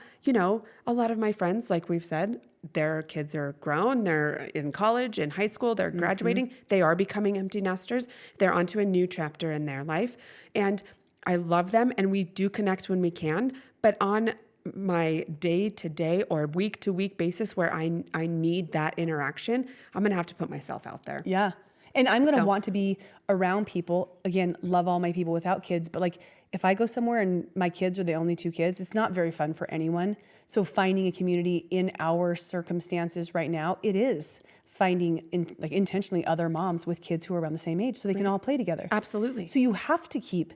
[SPEAKER 1] a lot of my friends, like we've said, their kids are grown, they're in college, in high school, they're graduating, they are becoming empty nesters, they're onto a new chapter in their life. And I love them and we do connect when we can, but on my day-to-day or week-to-week basis where I need that interaction, I'm going to have to put myself out there.
[SPEAKER 4] Yeah. And I'm going to want to be around people. Again, love all my people without kids. But like if I go somewhere and my kids are the only two kids, it's not very fun for anyone. So finding a community in our circumstances right now, it is finding intentionally other moms with kids who are around the same age so they can all play together.
[SPEAKER 1] Absolutely.
[SPEAKER 4] So you have to keep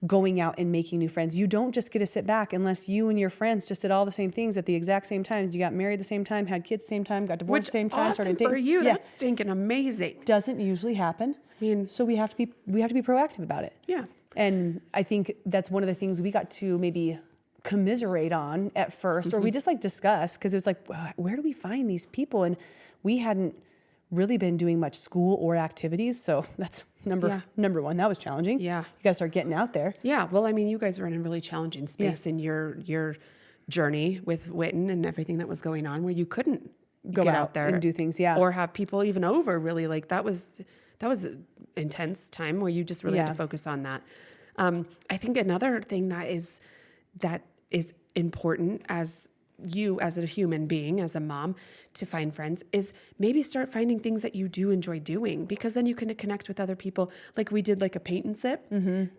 [SPEAKER 4] going out and making new friends. You don't just get to sit back unless you and your friends just did all the same things at the exact same times. You got married the same time, had kids the same time, got divorced the same time.
[SPEAKER 1] Awesome for you. That's stinking amazing.
[SPEAKER 4] Doesn't usually happen. So we have to be proactive about it.
[SPEAKER 1] Yeah.
[SPEAKER 4] And I think that's one of the things we got to maybe commiserate on at first, or we just like discuss because it was like, where do we find these people? And we hadn't really been doing much school or activities. So that's number one. That was challenging.
[SPEAKER 1] Yeah.
[SPEAKER 4] You got to start getting out there.
[SPEAKER 1] Yeah. Well, I mean, you guys were in a really challenging space in your journey with Witten and everything that was going on where you couldn't
[SPEAKER 4] Go
[SPEAKER 1] get
[SPEAKER 4] out
[SPEAKER 1] there
[SPEAKER 4] and do things. Yeah.
[SPEAKER 1] Or have people even over really like that was an intense time where you just really had to focus on that. I think another thing that is important as you as a human being, as a mom, to find friends is maybe start finding things that you do enjoy doing because then you can connect with other people. Like we did like a paint and sip.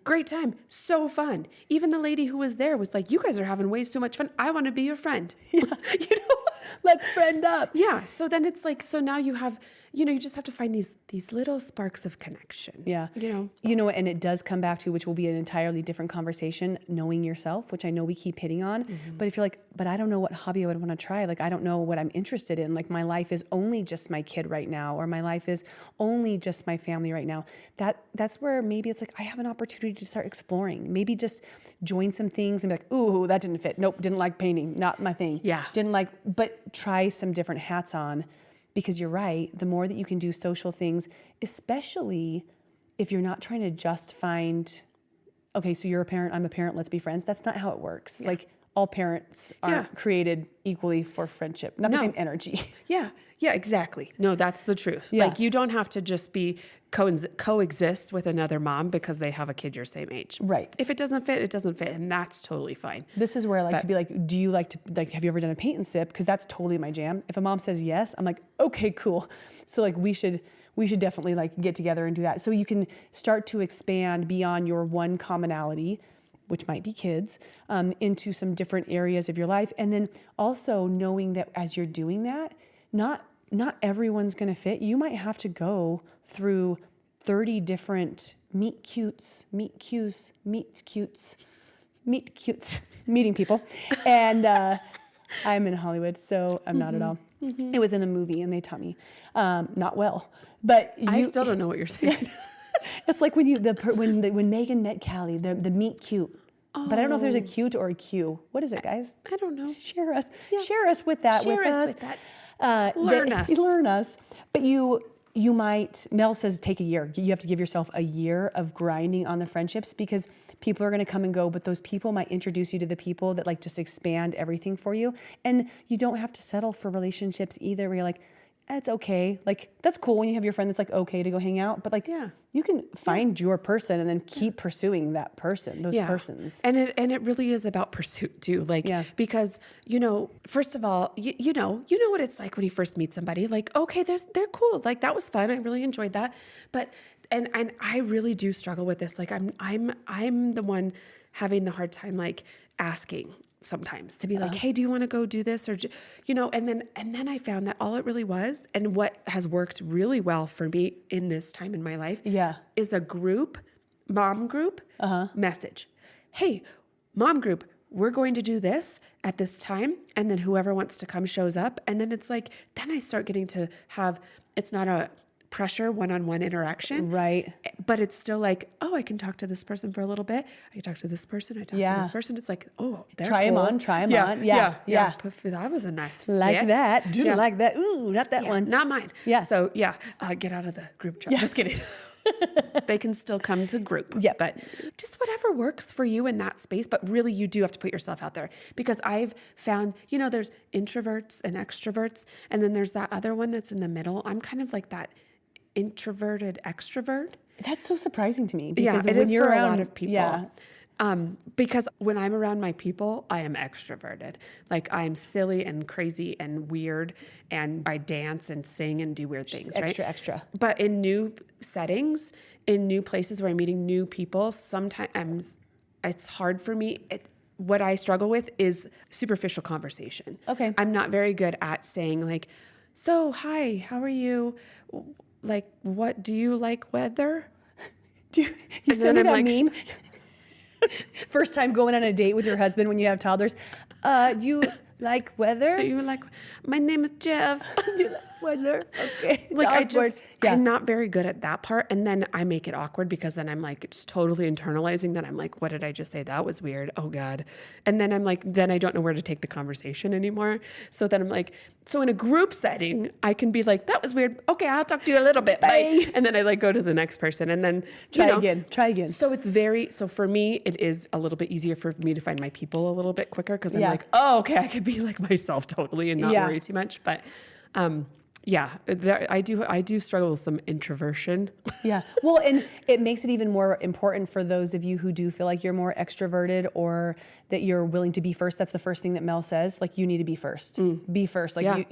[SPEAKER 1] Great time. So fun. Even the lady who was there was like, you guys are having way too much fun. I want to be your friend.
[SPEAKER 4] Let's friend up.
[SPEAKER 1] Yeah. So then it's like, so now you have, you just have to find these little sparks of connection.
[SPEAKER 4] Yeah. And it does come back to, which will be an entirely different conversation, knowing yourself, which I know we keep hitting on. But if you're like, but I don't know what hobby I would want to try. Like, I don't know what I'm interested in. Like my life is only just my kid right now, or my life is only just my family right now. That's where maybe it's like, I have an opportunity to start exploring. Maybe just join some things and be like, ooh, that didn't fit. Nope. Didn't like painting. Not my thing.
[SPEAKER 1] Yeah.
[SPEAKER 4] But try some different hats on. Because you're right, the more that you can do social things, especially if you're not trying to just find, okay, so you're a parent, I'm a parent, let's be friends. That's not how it works. Yeah. Like all parents aren't created equally for friendship, not the same energy.
[SPEAKER 1] Yeah, exactly. No, that's the truth.
[SPEAKER 4] Yeah.
[SPEAKER 1] Like you don't have to just be coexist with another mom because they have a kid your same age.
[SPEAKER 4] Right.
[SPEAKER 1] If it doesn't fit, it doesn't fit, and that's totally fine.
[SPEAKER 4] This is where I like to be like, do you like to, like, have you ever done a paint and sip? Because that's totally my jam. If a mom says yes, I'm like, okay, cool. So like we should definitely like get together and do that. So you can start to expand beyond your one commonality, which might be kids, into some different areas of your life. And then also knowing that as you're doing that, not everyone's going to fit. You might have to go through 30 different meeting people. And I'm in Hollywood, so I'm not at all. It was in a movie and they taught me not well. But
[SPEAKER 1] I still don't know what you're saying.
[SPEAKER 4] It's like when Megan met Callie, the meet cute. Oh. But I don't know if there's a cute or a Q. What is it, guys?
[SPEAKER 1] I don't know.
[SPEAKER 4] Share us with that.
[SPEAKER 1] Share us with that. Learn us.
[SPEAKER 4] But you might, Mel says take a year. You have to give yourself a year of grinding on the friendships because people are going to come and go, but those people might introduce you to the people that like just expand everything for you. And you don't have to settle for relationships either where you're like, it's okay. Like, that's cool when you have your friend that's like okay to go hang out, but like, you can find your person and then keep pursuing that person, those persons.
[SPEAKER 1] And it really is about pursuit too. Like, because, first of all, you know what it's like when you first meet somebody, like, okay, they're cool. Like, that was fun. I really enjoyed that. But, and I really do struggle with this. Like, I'm the one having the hard time, like, asking sometimes to be like, hey, do you want to go do this? Or, and then I found that all it really was, and what has worked really well for me in this time in my life is a mom group message. Hey, mom group, we're going to do this at this time. And then whoever wants to come shows up. And then it's like, then I start getting to have, it's not a pressure one-on-one interaction.
[SPEAKER 4] Right.
[SPEAKER 1] But it's still like, oh, I can talk to this person for a little bit. I can talk to this person. I talk to this person. It's like, oh, they're
[SPEAKER 4] try
[SPEAKER 1] cool.
[SPEAKER 4] them on. Yeah.
[SPEAKER 1] That was a nice
[SPEAKER 4] like
[SPEAKER 1] fit.
[SPEAKER 4] that. Do like that. Ooh, not that one.
[SPEAKER 1] Not mine.
[SPEAKER 4] Yeah.
[SPEAKER 1] So get out of the group chat. Just kidding. They can still come to group.
[SPEAKER 4] Yeah.
[SPEAKER 1] But just whatever works for you in that space. But really, you do have to put yourself out there, because I've found, there's introverts and extroverts. And then there's that other one that's in the middle. I'm kind of like that introverted extrovert.
[SPEAKER 4] That's so surprising to me, because
[SPEAKER 1] it
[SPEAKER 4] when
[SPEAKER 1] is
[SPEAKER 4] you're
[SPEAKER 1] for
[SPEAKER 4] around
[SPEAKER 1] a lot of people. Because when I'm around my people, I am extroverted. Like, I'm silly and crazy and weird, and I dance and sing and do weird things,
[SPEAKER 4] extra.
[SPEAKER 1] But in new settings, in new places where I'm meeting new people, sometimes it's hard for me. What I struggle with is superficial conversation.
[SPEAKER 4] Okay.
[SPEAKER 1] I'm not very good at saying, like, so, hi, how are you? Like, what do you like weather?
[SPEAKER 4] You send me that meme? First time going on a date with your husband when you have toddlers. Do you like weather?
[SPEAKER 1] Do you like, my name is Jeff.
[SPEAKER 4] Do you like weather? Okay.
[SPEAKER 1] Like, I'm not very good at that part. And then I make it awkward, because then I'm like, it's totally internalizing that. I'm like, what did I just say? That was weird. Oh God. And then I'm like, then I don't know where to take the conversation anymore. So then I'm like, so in a group setting, I can be like, that was weird. Okay, I'll talk to you a little bit. Bye. And then I like go to the next person, and then
[SPEAKER 4] try again.
[SPEAKER 1] So for me, it is a little bit easier for me to find my people a little bit quicker, because I'm like, oh, okay, I could be like myself totally and not worry too much. But I do struggle with some introversion.
[SPEAKER 4] Yeah. Well, and it makes it even more important for those of you who do feel like you're more extroverted, or that you're willing to be first. That's the first thing that Mel says. Like, you need to be first. Be first. Like,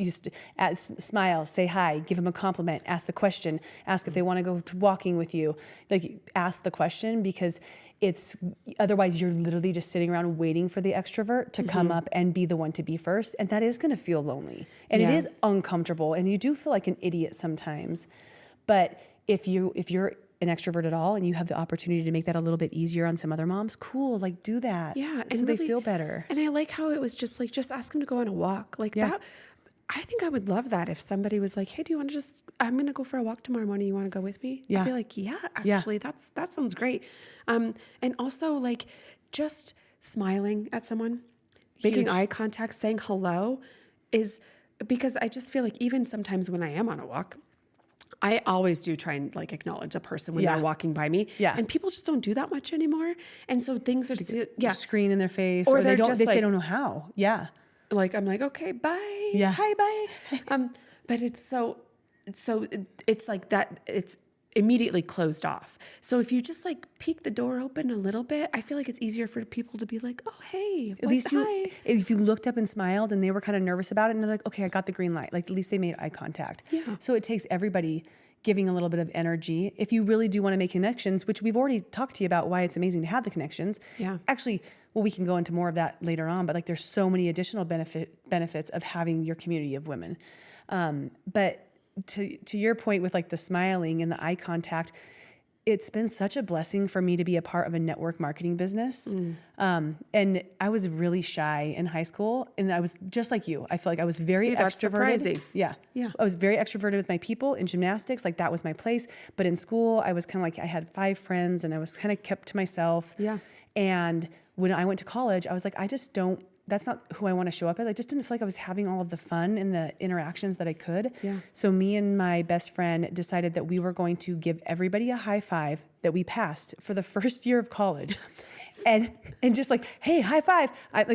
[SPEAKER 4] smile, say hi, give them a compliment, ask the question, ask if they want to go to walking with you. Like, ask the question, because otherwise you're literally just sitting around waiting for the extrovert to come up and be the one to be first. And that is going to feel lonely, and it is uncomfortable, and you do feel like an idiot sometimes. But if you're an extrovert at all, and you have the opportunity to make that a little bit easier on some other moms, cool, like, do that.
[SPEAKER 1] Yeah.
[SPEAKER 4] So they feel better.
[SPEAKER 1] And I like how it was just like, just ask them to go on a walk. Like that. I think I would love that if somebody was like, hey, do you want to I'm going to go for a walk tomorrow morning. You want to go with me?
[SPEAKER 4] Yeah.
[SPEAKER 1] I'd be like, actually, that sounds great. And also, like, just smiling at someone, making eye contact, saying hello, is because I just feel like even sometimes when I am on a walk, I always do try and like acknowledge a person when they're walking by me. Yeah. And people just don't do that much anymore. And so things are still,
[SPEAKER 4] screen in their face,
[SPEAKER 1] or
[SPEAKER 4] they don't know how. Yeah.
[SPEAKER 1] Like, I'm like, okay, bye.
[SPEAKER 4] Yeah.
[SPEAKER 1] Hi, bye. But it's it's like that. It's immediately closed off. So if you just like peek the door open a little bit, I feel like it's easier for people to be like, oh, hey,
[SPEAKER 4] at least
[SPEAKER 1] hi.
[SPEAKER 4] If you looked up and smiled and they were kind of nervous about it, and they're like, okay, I got the green light. Like, at least they made eye contact.
[SPEAKER 1] Yeah.
[SPEAKER 4] So it takes everybody giving a little bit of energy. If you really do want to make connections, which we've already talked to you about why it's amazing to have the connections. Yeah. Actually, well, we can go into more of that later on, but like, there's so many additional benefits of having your community of women. But to your point with like the smiling and the eye contact, it's been such a blessing for me to be a part of a network marketing business. And I was really shy in high school, and I was just like you. I feel like I was very extroverted. That's surprising. Yeah. I was very extroverted with my people in gymnastics. Like, that was my place. But in school, I was kind of like, I had 5 friends, and I was kind of kept to myself. Yeah. And when I went to college, I was like, that's not who I want to show up as. I just didn't feel like I was having all of the fun and the interactions that I could. Yeah. So me and my best friend decided that we were going to give everybody a high five that we passed for the first year of college. and just like, hey, high five.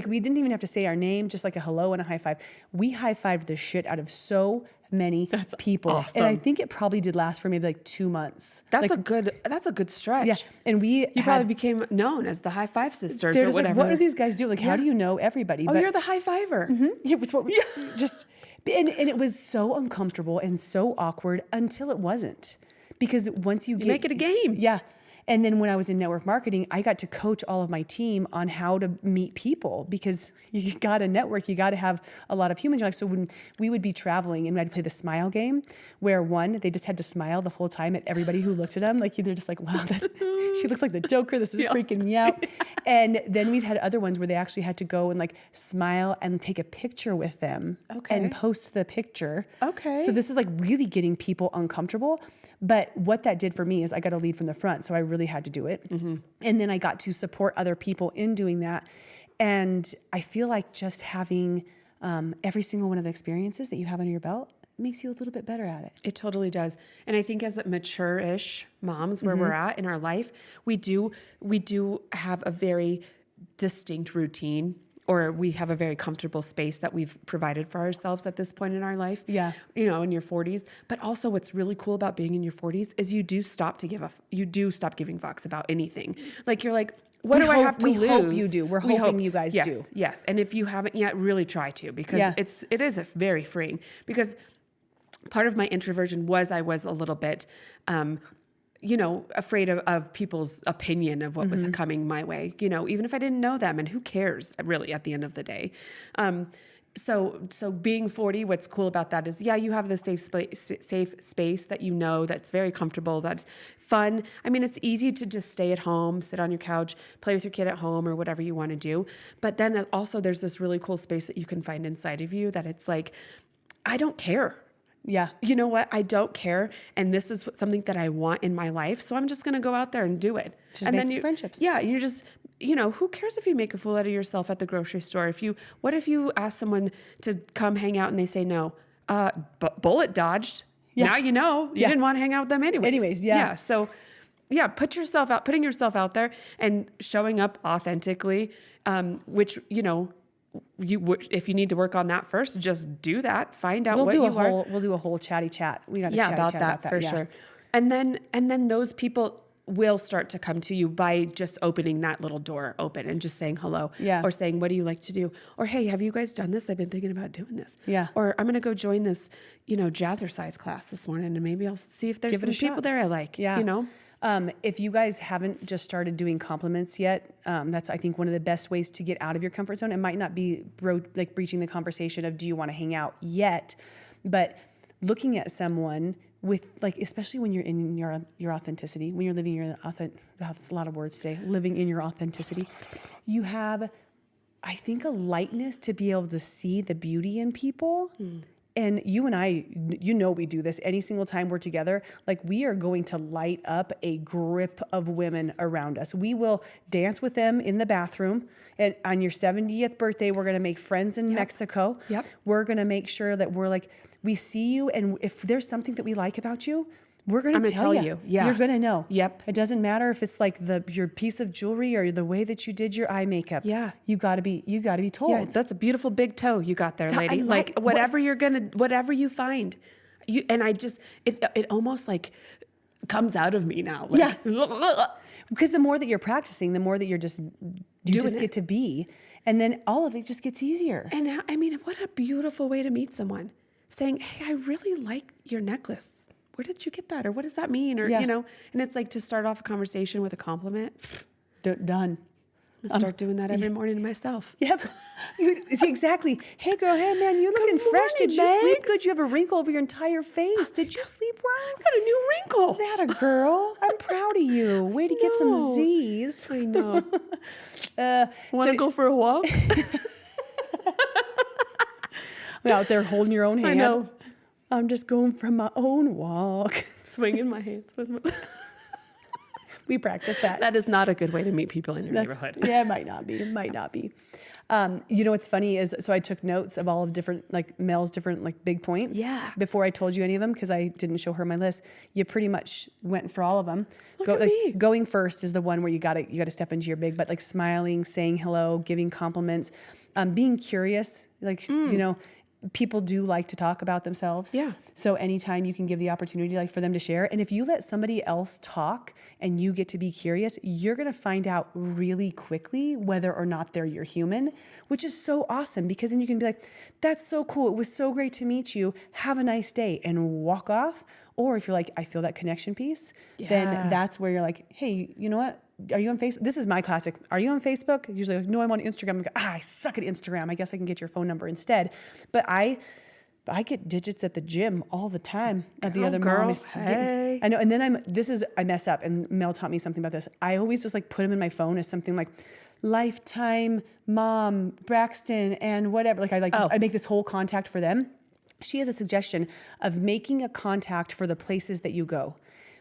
[SPEAKER 4] We didn't even have to say our name, just like a hello and a high five. We high-fived the shit out of so many people. And I
[SPEAKER 1] awesome.
[SPEAKER 4] think it probably did last for maybe like 2 months.
[SPEAKER 1] That's
[SPEAKER 4] Like,
[SPEAKER 1] a good stretch.
[SPEAKER 4] yeah. And we
[SPEAKER 1] You probably became known as the high five sisters
[SPEAKER 4] they're
[SPEAKER 1] or
[SPEAKER 4] just like,
[SPEAKER 1] whatever.
[SPEAKER 4] what do these guys do? Like, how do you know everybody?
[SPEAKER 1] Oh, you're the high fiver.
[SPEAKER 4] It was what we just, and it was so uncomfortable and so awkward until it wasn't. Because once you
[SPEAKER 1] make it a game.
[SPEAKER 4] Yeah. And then when I was in network marketing, I got to coach all of my team on how to meet people, because you got to network, you got to have a lot of humans. Like, so when we would be traveling and I'd play the smile game, where they just had to smile the whole time at everybody who looked at them. Like, they're just like, wow, she looks like the Joker. This is freaking me out. And then we'd had other ones where they actually had to go and like smile and take a picture with them and post the picture.
[SPEAKER 1] Okay.
[SPEAKER 4] So this is like really getting people uncomfortable. But what that did for me is I got to lead from the front. So I really had to do it. And then I got to support other people in doing that. And I feel like just having every single one of the experiences that you have under your belt makes you a little bit better at it.
[SPEAKER 1] It totally does. And I think as mature-ish moms where we're at in our life, we do have a very distinct routine, or we have a very comfortable space that we've provided for ourselves at this point in our life.
[SPEAKER 4] Yeah.
[SPEAKER 1] You know, in your 40s. But also what's really cool about being in your 40s is you do stop giving fucks about anything. Like, you're like, what do I have to lose?
[SPEAKER 4] We hope you do. We're hoping
[SPEAKER 1] hope
[SPEAKER 4] you guys
[SPEAKER 1] yes,
[SPEAKER 4] do.
[SPEAKER 1] Yes. And if you haven't yet, really try to, because it is very freeing. Because part of my introversion was I was a little bit, afraid of people's opinion of what was coming my way, even if I didn't know them, and who cares really at the end of the day. So being 40, what's cool about that is, you have this safe space that that's very comfortable, that's fun. I mean, it's easy to just stay at home, sit on your couch, play with your kid at home, or whatever you want to do. But then also there's this really cool space that you can find inside of you that it's like, I don't care.
[SPEAKER 4] Yeah.
[SPEAKER 1] You know what? I don't care. And this is something that I want in my life. So I'm just going to go out there and do it.
[SPEAKER 4] Just make some friendships.
[SPEAKER 1] Yeah. You're just, who cares if you make a fool out of yourself at the grocery store? What if you ask someone to come hang out and they say no? Bullet dodged.
[SPEAKER 4] Yeah.
[SPEAKER 1] Now you know. You didn't want to hang out with them anyways.
[SPEAKER 4] Yeah.
[SPEAKER 1] So, putting yourself out there and showing up authentically, which, if you need to work on that first, just do that. Find out
[SPEAKER 4] We'll do a whole chatty chat. We got to chat
[SPEAKER 1] about that for sure. And then those people will start to come to you by just opening that little door open and just saying hello.
[SPEAKER 4] Yeah.
[SPEAKER 1] Or saying, what do you like to do? Or, hey, have you guys done this? I've been thinking about doing this.
[SPEAKER 4] Yeah.
[SPEAKER 1] Or I'm going to go join this, jazzercise class this morning, and maybe I'll see if there's
[SPEAKER 4] Give it
[SPEAKER 1] some
[SPEAKER 4] a
[SPEAKER 1] people
[SPEAKER 4] shot.
[SPEAKER 1] there I like.
[SPEAKER 4] Yeah.
[SPEAKER 1] If
[SPEAKER 4] you guys haven't just started doing compliments yet, that's, I think, one of the best ways to get out of your comfort zone. It might not be breaching the conversation of, do you want to hang out yet? But looking at someone with, especially when you're in your authenticity, when you're living your that's a lot of words today, living in your authenticity, you have, I think, a lightness to be able to see the beauty in people. And you and I, we do this any single time we're together. Like, we are going to light up a grip of women around us. We will dance with them in the bathroom. And on your 70th birthday, we're going to make friends in Mexico.
[SPEAKER 1] Yep.
[SPEAKER 4] We're going to make sure that we see you. And if there's something that we like about you, we're going to tell you.
[SPEAKER 1] Yeah.
[SPEAKER 4] You're going to know.
[SPEAKER 1] Yep.
[SPEAKER 4] It doesn't matter if it's like your piece of jewelry or the way that you did your eye makeup.
[SPEAKER 1] Yeah.
[SPEAKER 4] You got to be told.
[SPEAKER 1] Yeah, that's a beautiful big toe you got there, lady.
[SPEAKER 4] I
[SPEAKER 1] Whatever you find, it almost comes out of me now.
[SPEAKER 4] Because the more that you're practicing, the more that you just get to be, and then all of it just gets easier.
[SPEAKER 1] And what a beautiful way to meet someone, saying, "Hey, I really like your necklace. Where did you get that? Or what does that mean?" Or and it's like to start off a conversation with a compliment.
[SPEAKER 4] Done.
[SPEAKER 1] I'm gonna start doing that every morning to myself.
[SPEAKER 4] Yep. Exactly. Hey girl, hey man, you looking fresh. Did you sleep good? You have a wrinkle over your entire face. Did you sleep well?
[SPEAKER 1] Got a new wrinkle.
[SPEAKER 4] That a girl. I'm proud of you. Way to get some Z's.
[SPEAKER 1] I know. Want to
[SPEAKER 4] so-
[SPEAKER 1] go for a walk?
[SPEAKER 4] I'm out there holding your own hand.
[SPEAKER 1] I know.
[SPEAKER 4] I'm just going for my own walk.
[SPEAKER 1] Swinging my hands with my...
[SPEAKER 4] We practice that.
[SPEAKER 1] That is not a good way to meet people in your neighborhood.
[SPEAKER 4] Yeah, it might not be. What's funny is, so I took notes of all of different, Mel's different, big points.
[SPEAKER 1] Yeah.
[SPEAKER 4] Before I told you any of them, because I didn't show her my list. You pretty much went for all of them.
[SPEAKER 1] Look at me.
[SPEAKER 4] Going first is the one where you gotta step into your big, but smiling, saying hello, giving compliments, being curious, people do like to talk about themselves.
[SPEAKER 1] Yeah.
[SPEAKER 4] So anytime you can give the opportunity like for them to share. And if you let somebody else talk and you get to be curious, you're going to find out really quickly whether or not they're your human, which is so awesome because then you can be like, that's so cool. It was so great to meet you. Have a nice day and walk off. Or if you're like, I feel that connection piece, then that's where you're like, hey, you know what? Are you on Facebook? This is my classic. Are you on Facebook? Usually, like, no, I'm on Instagram. I'm like, I suck at Instagram. I guess I can get your phone number instead. But I get digits at the gym all the time. The other mom is
[SPEAKER 1] hey.
[SPEAKER 4] I know. And then I mess up. And Mel taught me something about this. I always just like put them in my phone as something like Lifetime Mom Braxton and whatever. Like I make this whole contact for them. She has a suggestion of making a contact for the places that you go.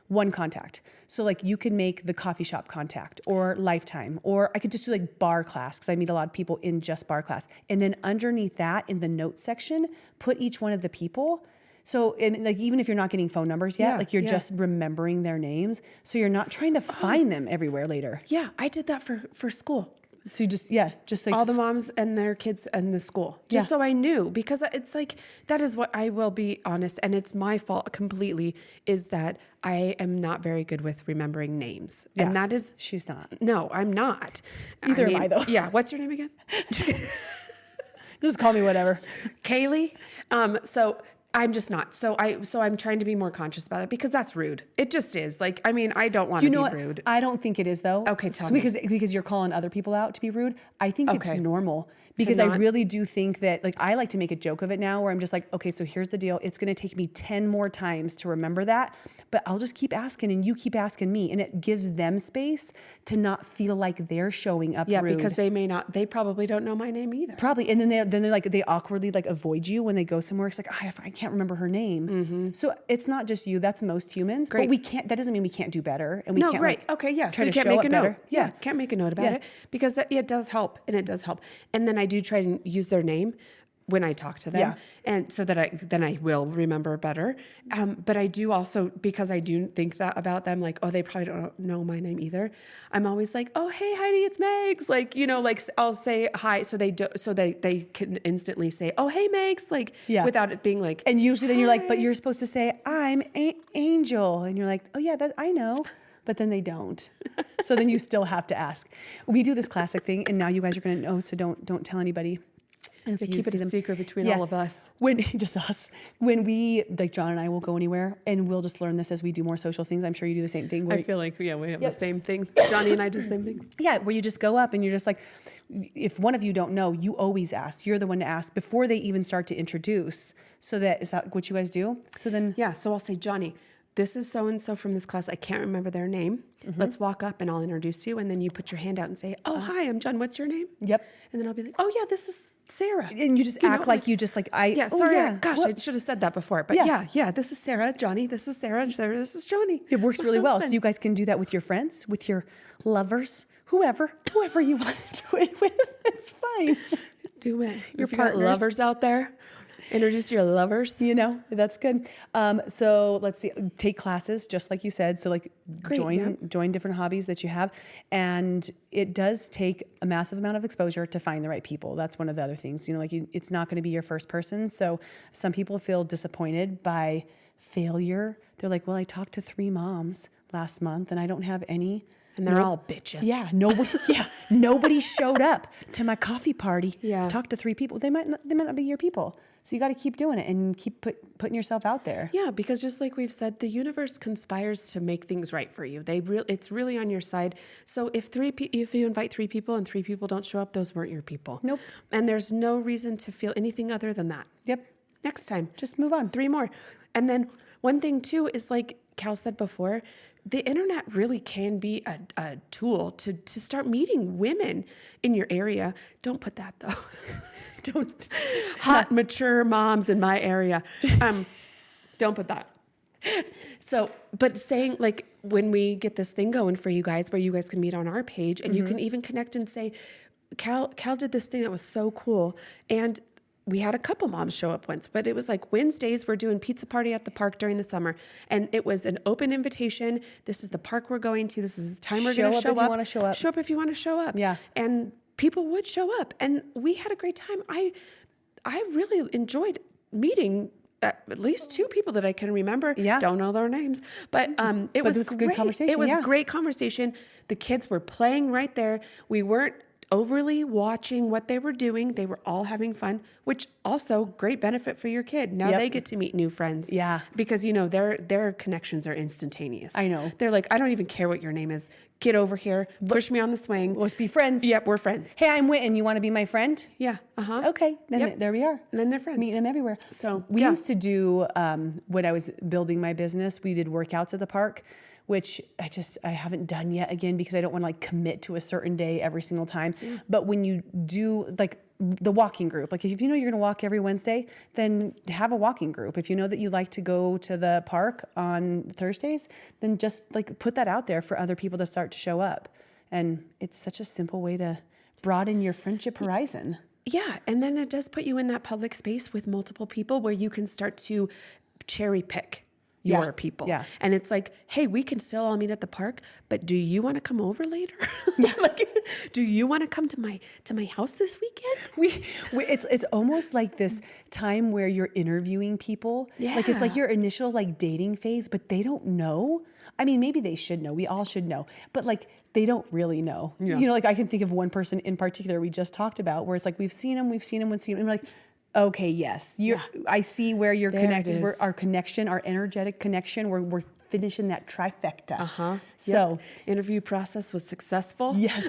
[SPEAKER 4] One contact. So like you can make the coffee shop contact or Lifetime, or I could just do like bar class because I meet a lot of people in just bar class. And then underneath that in the notes section, put each one of the people. So, and like, even if you're not getting phone numbers yet, like you're just remembering their names. So you're not trying to find them everywhere later.
[SPEAKER 1] Yeah, I did that for school.
[SPEAKER 4] So you just like
[SPEAKER 1] all the moms and their kids in the school, just so I knew, because it's like, that is what I will be honest. And it's my fault completely, is that I am not very good with remembering names.
[SPEAKER 4] Yeah.
[SPEAKER 1] And that is,
[SPEAKER 4] she's not.
[SPEAKER 1] no, I'm not.
[SPEAKER 4] Either am I though.
[SPEAKER 1] Yeah. What's your name again?
[SPEAKER 4] Just call me whatever.
[SPEAKER 1] Kaylee. So I'm just not. So I'm trying to be more conscious about it because that's rude. It just is. Like, I mean, I don't want to be rude.
[SPEAKER 4] I don't think it is though.
[SPEAKER 1] Okay, tell me.
[SPEAKER 4] Because you're calling other people out to be rude. I think it's normal. Because
[SPEAKER 1] not?
[SPEAKER 4] I really do think that, like, I like to make a joke of it now where I'm just like, okay, so here's the deal. It's going to take me 10 more times to remember that, but I'll just keep asking and you keep asking me. And it gives them space to not feel like they're showing up rude.
[SPEAKER 1] Because they probably don't know my name either.
[SPEAKER 4] Probably. And then they're like, they awkwardly like avoid you when they go somewhere. It's like, I can't remember her name. Mm-hmm. So it's not just you, that's most humans.
[SPEAKER 1] Great.
[SPEAKER 4] But we can't, that doesn't mean we can't do better. And we can't
[SPEAKER 1] Okay, yeah.
[SPEAKER 4] try
[SPEAKER 1] So you
[SPEAKER 4] to
[SPEAKER 1] can't
[SPEAKER 4] show
[SPEAKER 1] make a
[SPEAKER 4] up
[SPEAKER 1] note.
[SPEAKER 4] better.
[SPEAKER 1] Yeah, can't make a note about it because it does help, and it does help. And then I do try to use their name when I talk to them, and so that I will remember better. But I do also, because I do think that about them, like, oh, they probably don't know my name either. I'm always like, oh, hey, Heidi, it's Megs. Like, like I'll say hi, so they can instantly say, oh, hey, Megs, like without it being like.
[SPEAKER 4] And usually then you're like, but you're supposed to say, I'm Angel, and you're like, oh yeah, that I know. But then they don't. So then you still have to ask. We do this classic thing, and now you guys are going to know, so don't tell anybody.
[SPEAKER 1] If you keep it a secret between all of us.
[SPEAKER 4] Just us. When we, like John and I will go anywhere, and we'll just learn this as we do more social things. I'm sure you do the same thing.
[SPEAKER 1] I feel like, we have the same thing. Johnny and I do the same thing.
[SPEAKER 4] Yeah, where you just go up and you're just like, if one of you don't know, you always ask. You're the one to ask before they even start to introduce. So is that what you guys do? So then.
[SPEAKER 1] Yeah, so I'll say, Johnny, this is so-and-so from this class. I can't remember their name. Mm-hmm. Let's walk up and I'll introduce you. And then you put your hand out and say, oh, hi, I'm John. What's your name?
[SPEAKER 4] Yep.
[SPEAKER 1] And then I'll be like, oh, yeah, this is Sarah.
[SPEAKER 4] And you just act like you just like,
[SPEAKER 1] Yeah, sorry. Gosh, I should have said that before. But yeah, this is Sarah. Johnny, this is Sarah. Sarah, this is Johnny.
[SPEAKER 4] It works really well. So you guys can do that with your friends, with your lovers, whoever you want to do it with. It's fine.
[SPEAKER 1] Do it.
[SPEAKER 4] Your
[SPEAKER 1] if you got lovers out there, introduce your lovers.
[SPEAKER 4] That's good. So let's see, take classes, just like you said. So like join different hobbies that you have. And it does take a massive amount of exposure to find the right people. That's one of the other things, it's not going to be your first person. So some people feel disappointed by failure. They're like, well, I talked to 3 moms last month and I don't have any.
[SPEAKER 1] And they're all bitches.
[SPEAKER 4] Yeah, nobody showed up to my coffee party.
[SPEAKER 1] Yeah,
[SPEAKER 4] talked to 3 people. They might not be your people. So you got to keep doing it and keep putting yourself out there.
[SPEAKER 1] Yeah, because just like we've said, the universe conspires to make things right for you. It's really on your side. So if you invite 3 people and 3 people don't show up, those weren't your people.
[SPEAKER 4] Nope.
[SPEAKER 1] And there's no reason to feel anything other than that.
[SPEAKER 4] Yep.
[SPEAKER 1] Next time,
[SPEAKER 4] just move on.
[SPEAKER 1] 3 more. And then one thing too is, like Cal said before, the internet really can be a tool to start meeting women in your area. Don't put that though. Don't. Hot, mature moms in my area. Don't put that. So, but saying, like, when we get this thing going for you guys, where you guys can meet on our page and you can even connect and say, Cal did this thing that was so cool. And we had a couple moms show up once, but it was like Wednesdays, we're doing pizza party at the park during the summer. And it was an open invitation. This is the park we're going to. This is the time we're going to show up.
[SPEAKER 4] Show up if you want to show up.
[SPEAKER 1] Show up if you want to show up.
[SPEAKER 4] Yeah.
[SPEAKER 1] And people would show up and we had a great time. I really enjoyed meeting at least 2 people that I can remember.
[SPEAKER 4] Yeah.
[SPEAKER 1] Don't know their names, but it was
[SPEAKER 4] a good
[SPEAKER 1] great.
[SPEAKER 4] conversation,
[SPEAKER 1] It was
[SPEAKER 4] yeah.
[SPEAKER 1] great conversation. The kids were playing right there. We weren't overly watching what they were doing. They were all having fun, which also great benefit for your kid. Now
[SPEAKER 4] Yep.
[SPEAKER 1] they get to meet new friends.
[SPEAKER 4] Yeah.
[SPEAKER 1] Because their connections are instantaneous.
[SPEAKER 4] I know.
[SPEAKER 1] They're like, I don't even care what your name is. Get over here. Push me on the swing.
[SPEAKER 4] Let's be friends.
[SPEAKER 1] Yep, we're friends.
[SPEAKER 4] Hey, I'm Witten. You want to be my friend?
[SPEAKER 1] Yeah. Uh-huh.
[SPEAKER 4] Okay. Then
[SPEAKER 1] Yep.
[SPEAKER 4] there we are.
[SPEAKER 1] And then they're friends.
[SPEAKER 4] Meeting them everywhere.
[SPEAKER 1] So,
[SPEAKER 4] we
[SPEAKER 1] yeah.
[SPEAKER 4] used to do, when I was building my business, we did workouts at the park, which I haven't done yet again because I don't want to like commit to a certain day every single time. But when you do like the walking group, like if you know you're going to walk every Wednesday, then have a walking group. If you know that you like to go to the park on Thursdays, then just like put that out there for other people to start to show up. And it's such a simple way to broaden your friendship horizon.
[SPEAKER 1] Yeah, and then it does put you in that public space with multiple people where you can start to cherry pick
[SPEAKER 4] Yeah,
[SPEAKER 1] your people.
[SPEAKER 4] yeah.
[SPEAKER 1] And it's like, hey, we can still all meet at the park, but do you want to come over later? Like, do you want to come to my house this weekend?
[SPEAKER 4] It's almost like this time where you're interviewing people. Like it's like
[SPEAKER 1] Yeah.
[SPEAKER 4] your initial like dating phase, but they don't know. I mean, maybe they should know. We all should know, but like they don't really know.
[SPEAKER 1] Yeah.
[SPEAKER 4] You know, like I can think of one person in particular we just talked about where it's like we've seen him. And we're like, okay, yes, I see where you're
[SPEAKER 1] There it
[SPEAKER 4] connected.
[SPEAKER 1] is.
[SPEAKER 4] Our connection, our energetic connection. We're finishing that trifecta.
[SPEAKER 1] Uh-huh.
[SPEAKER 4] So
[SPEAKER 1] interview process was successful.
[SPEAKER 4] yes.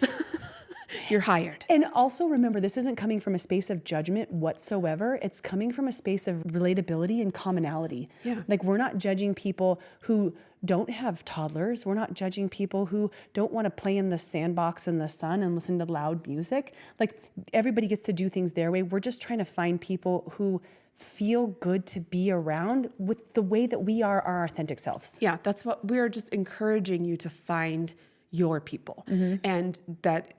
[SPEAKER 1] You're hired.
[SPEAKER 4] And also remember, this isn't coming from a space of judgment whatsoever. It's coming from a space of relatability and commonality.
[SPEAKER 1] Yeah.
[SPEAKER 4] Like we're not judging people who don't have toddlers. We're not judging people who don't want to play in the sandbox in the sun and listen to loud music. Like everybody gets to do things their way. We're just trying to find people who feel good to be around with the way that we are our authentic selves.
[SPEAKER 1] Yeah, that's what we're just encouraging you to find your people. And that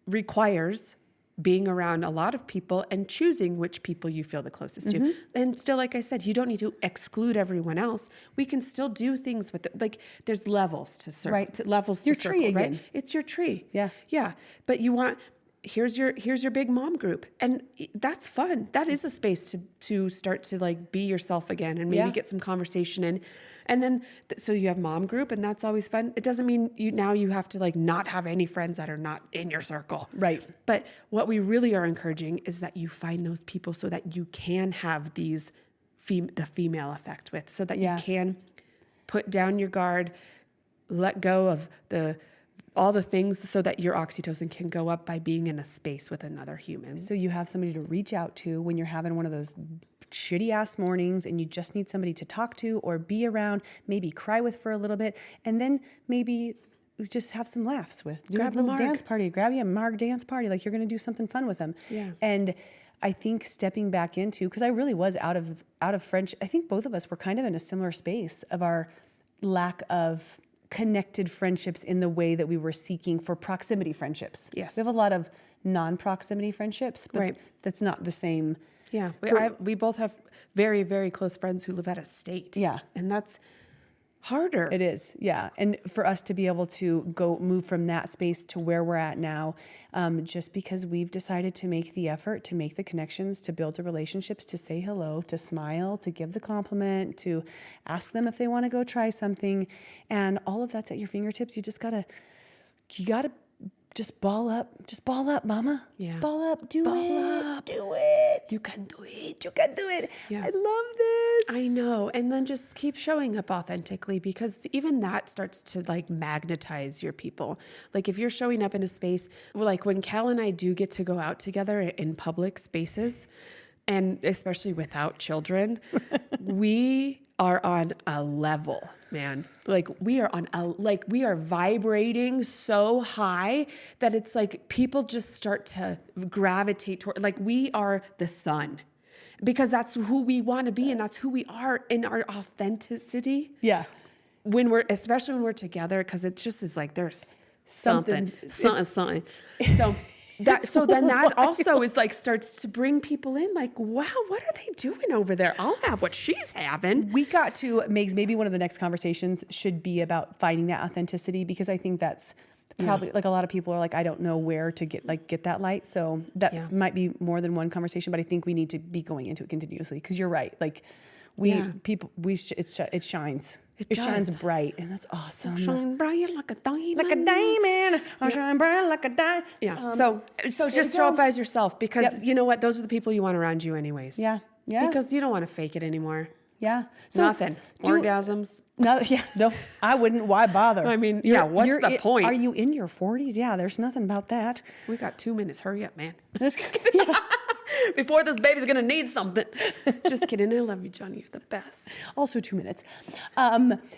[SPEAKER 1] requires being around a lot of people and choosing which people you feel the closest to. And still, like I said, you don't need to exclude everyone else. We can still do things with it. Like there's levels to circle,
[SPEAKER 4] Right.
[SPEAKER 1] levels
[SPEAKER 4] Your
[SPEAKER 1] to
[SPEAKER 4] tree
[SPEAKER 1] circle, right?
[SPEAKER 4] again.
[SPEAKER 1] It's your tree.
[SPEAKER 4] Yeah.
[SPEAKER 1] Yeah. But you want, here's your big mom group. And that's fun. That is a space to start to like be yourself again and maybe
[SPEAKER 4] Yeah.
[SPEAKER 1] get some conversation in. And then, so you have mom group and that's always fun. It doesn't mean you have to like not have any friends that are not in your circle.
[SPEAKER 4] Right.
[SPEAKER 1] But what we really are encouraging is that you find those people so that you can have these, the female effect with, so that
[SPEAKER 4] Yeah.
[SPEAKER 1] you can put down your guard, let go of all the things so that your oxytocin can go up by being in a space with another human.
[SPEAKER 4] So you have somebody to reach out to when you're having one of those shitty ass mornings and you just need somebody to talk to or be around, maybe cry with for a little bit, and then maybe just have some laughs with. Do
[SPEAKER 1] Grab
[SPEAKER 4] a
[SPEAKER 1] the
[SPEAKER 4] little
[SPEAKER 1] marg.
[SPEAKER 4] dance party, grab you a marg dance party, like you're going to do something fun with them.
[SPEAKER 1] Yeah.
[SPEAKER 4] And I think stepping back into, because I really was out of French, I think both of us were kind of in a similar space of our lack of connected friendships in the way that we were seeking for proximity friendships.
[SPEAKER 1] Yes.
[SPEAKER 4] We have a lot of non-proximity friendships, but
[SPEAKER 1] Right.
[SPEAKER 4] that's not the same.
[SPEAKER 1] Yeah,
[SPEAKER 4] For-
[SPEAKER 1] we both have very, very close friends who live out of state.
[SPEAKER 4] Yeah.
[SPEAKER 1] And that's harder.
[SPEAKER 4] It is, yeah. And for us to be able to move from that space to where we're at now, just because we've decided to make the effort, to make the connections, to build the relationships, to say hello, to smile, to give the compliment, to ask them if they want to go try something. And all of that's at your fingertips. You gotta just ball up, mama.
[SPEAKER 1] Yeah.
[SPEAKER 4] Ball up, do
[SPEAKER 1] Ball
[SPEAKER 4] it.
[SPEAKER 1] up.
[SPEAKER 4] Do it.
[SPEAKER 1] You can do it.
[SPEAKER 4] You can do it.
[SPEAKER 1] Yeah.
[SPEAKER 4] I love this.
[SPEAKER 1] I know. And then just keep showing up authentically, because even that starts to like magnetize your people. Like if you're showing up in a space, like when Cal and I do get to go out together in public spaces, and especially without children, we are on a level, man. Like we are vibrating so high that it's like people just start to gravitate toward, like we are the sun, because that's who we want to be and that's who we are in our authenticity.
[SPEAKER 4] Yeah.
[SPEAKER 1] Especially when we're together, because it just is like there's
[SPEAKER 4] Something.
[SPEAKER 1] something. So then that also is like starts to bring people in, like, wow, what are they doing over there? I'll have what she's having.
[SPEAKER 4] We got to, Megs, maybe one of the next conversations should be about finding that authenticity, because I think that's Probably like a lot of people are like, I don't know where to get that light. So that might be more than one conversation, but I think we need to be going into it continuously because you're right. Like it shines. It shines bright, and that's awesome.
[SPEAKER 1] Shine bright like a diamond.
[SPEAKER 4] Like a diamond. I shine bright like a diamond.
[SPEAKER 1] Yeah. So just show up as yourself because you know what? Those are the people you want around you anyways.
[SPEAKER 4] Yeah. Yeah.
[SPEAKER 1] Because you don't want to fake it anymore.
[SPEAKER 4] Yeah. So
[SPEAKER 1] Nothing. Orgasms.
[SPEAKER 4] No, I wouldn't. Why bother?
[SPEAKER 1] I mean, what's the point?
[SPEAKER 4] Are you in your 40s? Yeah, there's nothing about that.
[SPEAKER 1] We got 2 minutes. Hurry up, man.
[SPEAKER 4] Yeah.
[SPEAKER 1] Before this baby's going to need something. Just kidding. I love you, Johnny. You're the best.
[SPEAKER 4] Also 2 minutes.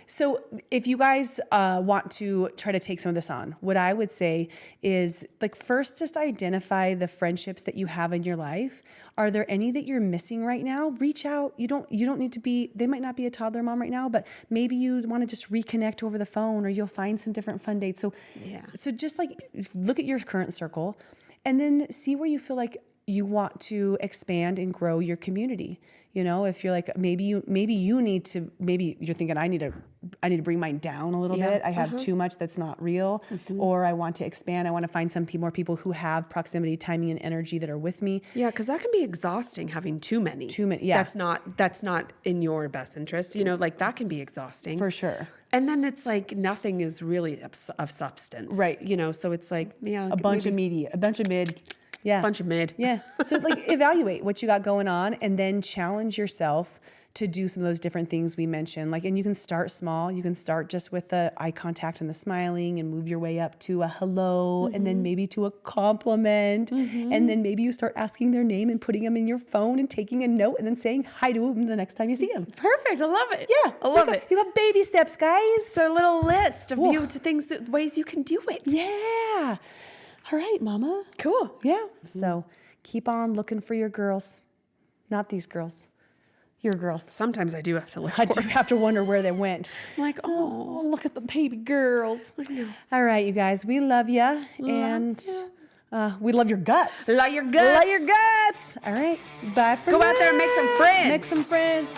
[SPEAKER 4] So if you guys want to try to take some of this on, what I would say is like first just identify the friendships that you have in your life. Are there any that you're missing right now? Reach out. You don't need to be, they might not be a toddler mom right now, but maybe you want to just reconnect over the phone or you'll find some different fun dates. So just like look at your current circle and then see where you feel like you want to expand and grow your community. You know, if you're like, maybe you're thinking I need to bring mine down a little bit. I have too much that's not real, or I want to expand. I want to find more people who have proximity, timing, and energy that are with me.
[SPEAKER 1] Yeah, because that can be exhausting having too many.
[SPEAKER 4] Yeah.
[SPEAKER 1] That's not in your best interest. You know, like that can be exhausting.
[SPEAKER 4] For sure.
[SPEAKER 1] And then it's like nothing is really of substance.
[SPEAKER 4] Right.
[SPEAKER 1] You know, so it's like,
[SPEAKER 4] A bunch of media, a bunch of mid. Yeah.
[SPEAKER 1] Bunch of mid.
[SPEAKER 4] Yeah. So like evaluate what you got going on and then challenge yourself to do some of those different things we mentioned. Like, and you can start small. You can start just with the eye contact and the smiling and move your way up to a hello and then maybe to a compliment. And then maybe you start asking their name and putting them in your phone and taking a note and then saying hi to them the next time you see them.
[SPEAKER 1] Perfect. I love it.
[SPEAKER 4] Yeah.
[SPEAKER 1] I love it.
[SPEAKER 4] You have baby steps, guys.
[SPEAKER 1] So a little list of ways you can do it.
[SPEAKER 4] Yeah. All right, mama.
[SPEAKER 1] Cool.
[SPEAKER 4] Yeah. So keep on looking for your girls. Not these girls. Your girls.
[SPEAKER 1] Sometimes I do have to look
[SPEAKER 4] I
[SPEAKER 1] for
[SPEAKER 4] do have to wonder where they went.
[SPEAKER 1] I'm like,
[SPEAKER 4] Oh, look at the baby girls.
[SPEAKER 1] I know.
[SPEAKER 4] All right, you guys. We love you. And we love your guts.
[SPEAKER 1] Love your guts.
[SPEAKER 4] Love your guts. All right. Bye for
[SPEAKER 1] Go
[SPEAKER 4] now.
[SPEAKER 1] out there and make some friends.
[SPEAKER 4] Make some friends.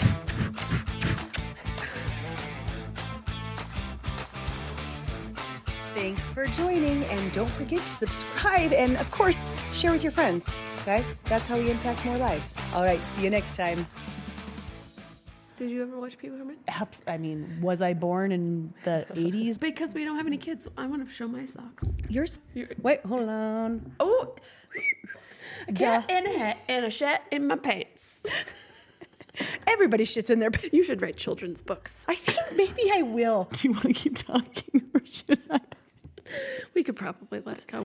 [SPEAKER 5] Thanks for joining, and don't forget to subscribe and, of course, share with your friends. Guys, that's how we impact more lives. All right, see you next time.
[SPEAKER 1] Did you ever watch People Herman?
[SPEAKER 4] I mean, was I born in the 80s?
[SPEAKER 1] Because we don't have any kids, I want to show my socks.
[SPEAKER 4] Yours? Wait, hold on.
[SPEAKER 1] Oh, a cat and a hat and a shat in my pants.
[SPEAKER 4] Everybody shits in their pants.
[SPEAKER 1] You should write children's books.
[SPEAKER 4] I think maybe I will. Do you want to keep talking or should I?
[SPEAKER 1] We could probably let it go.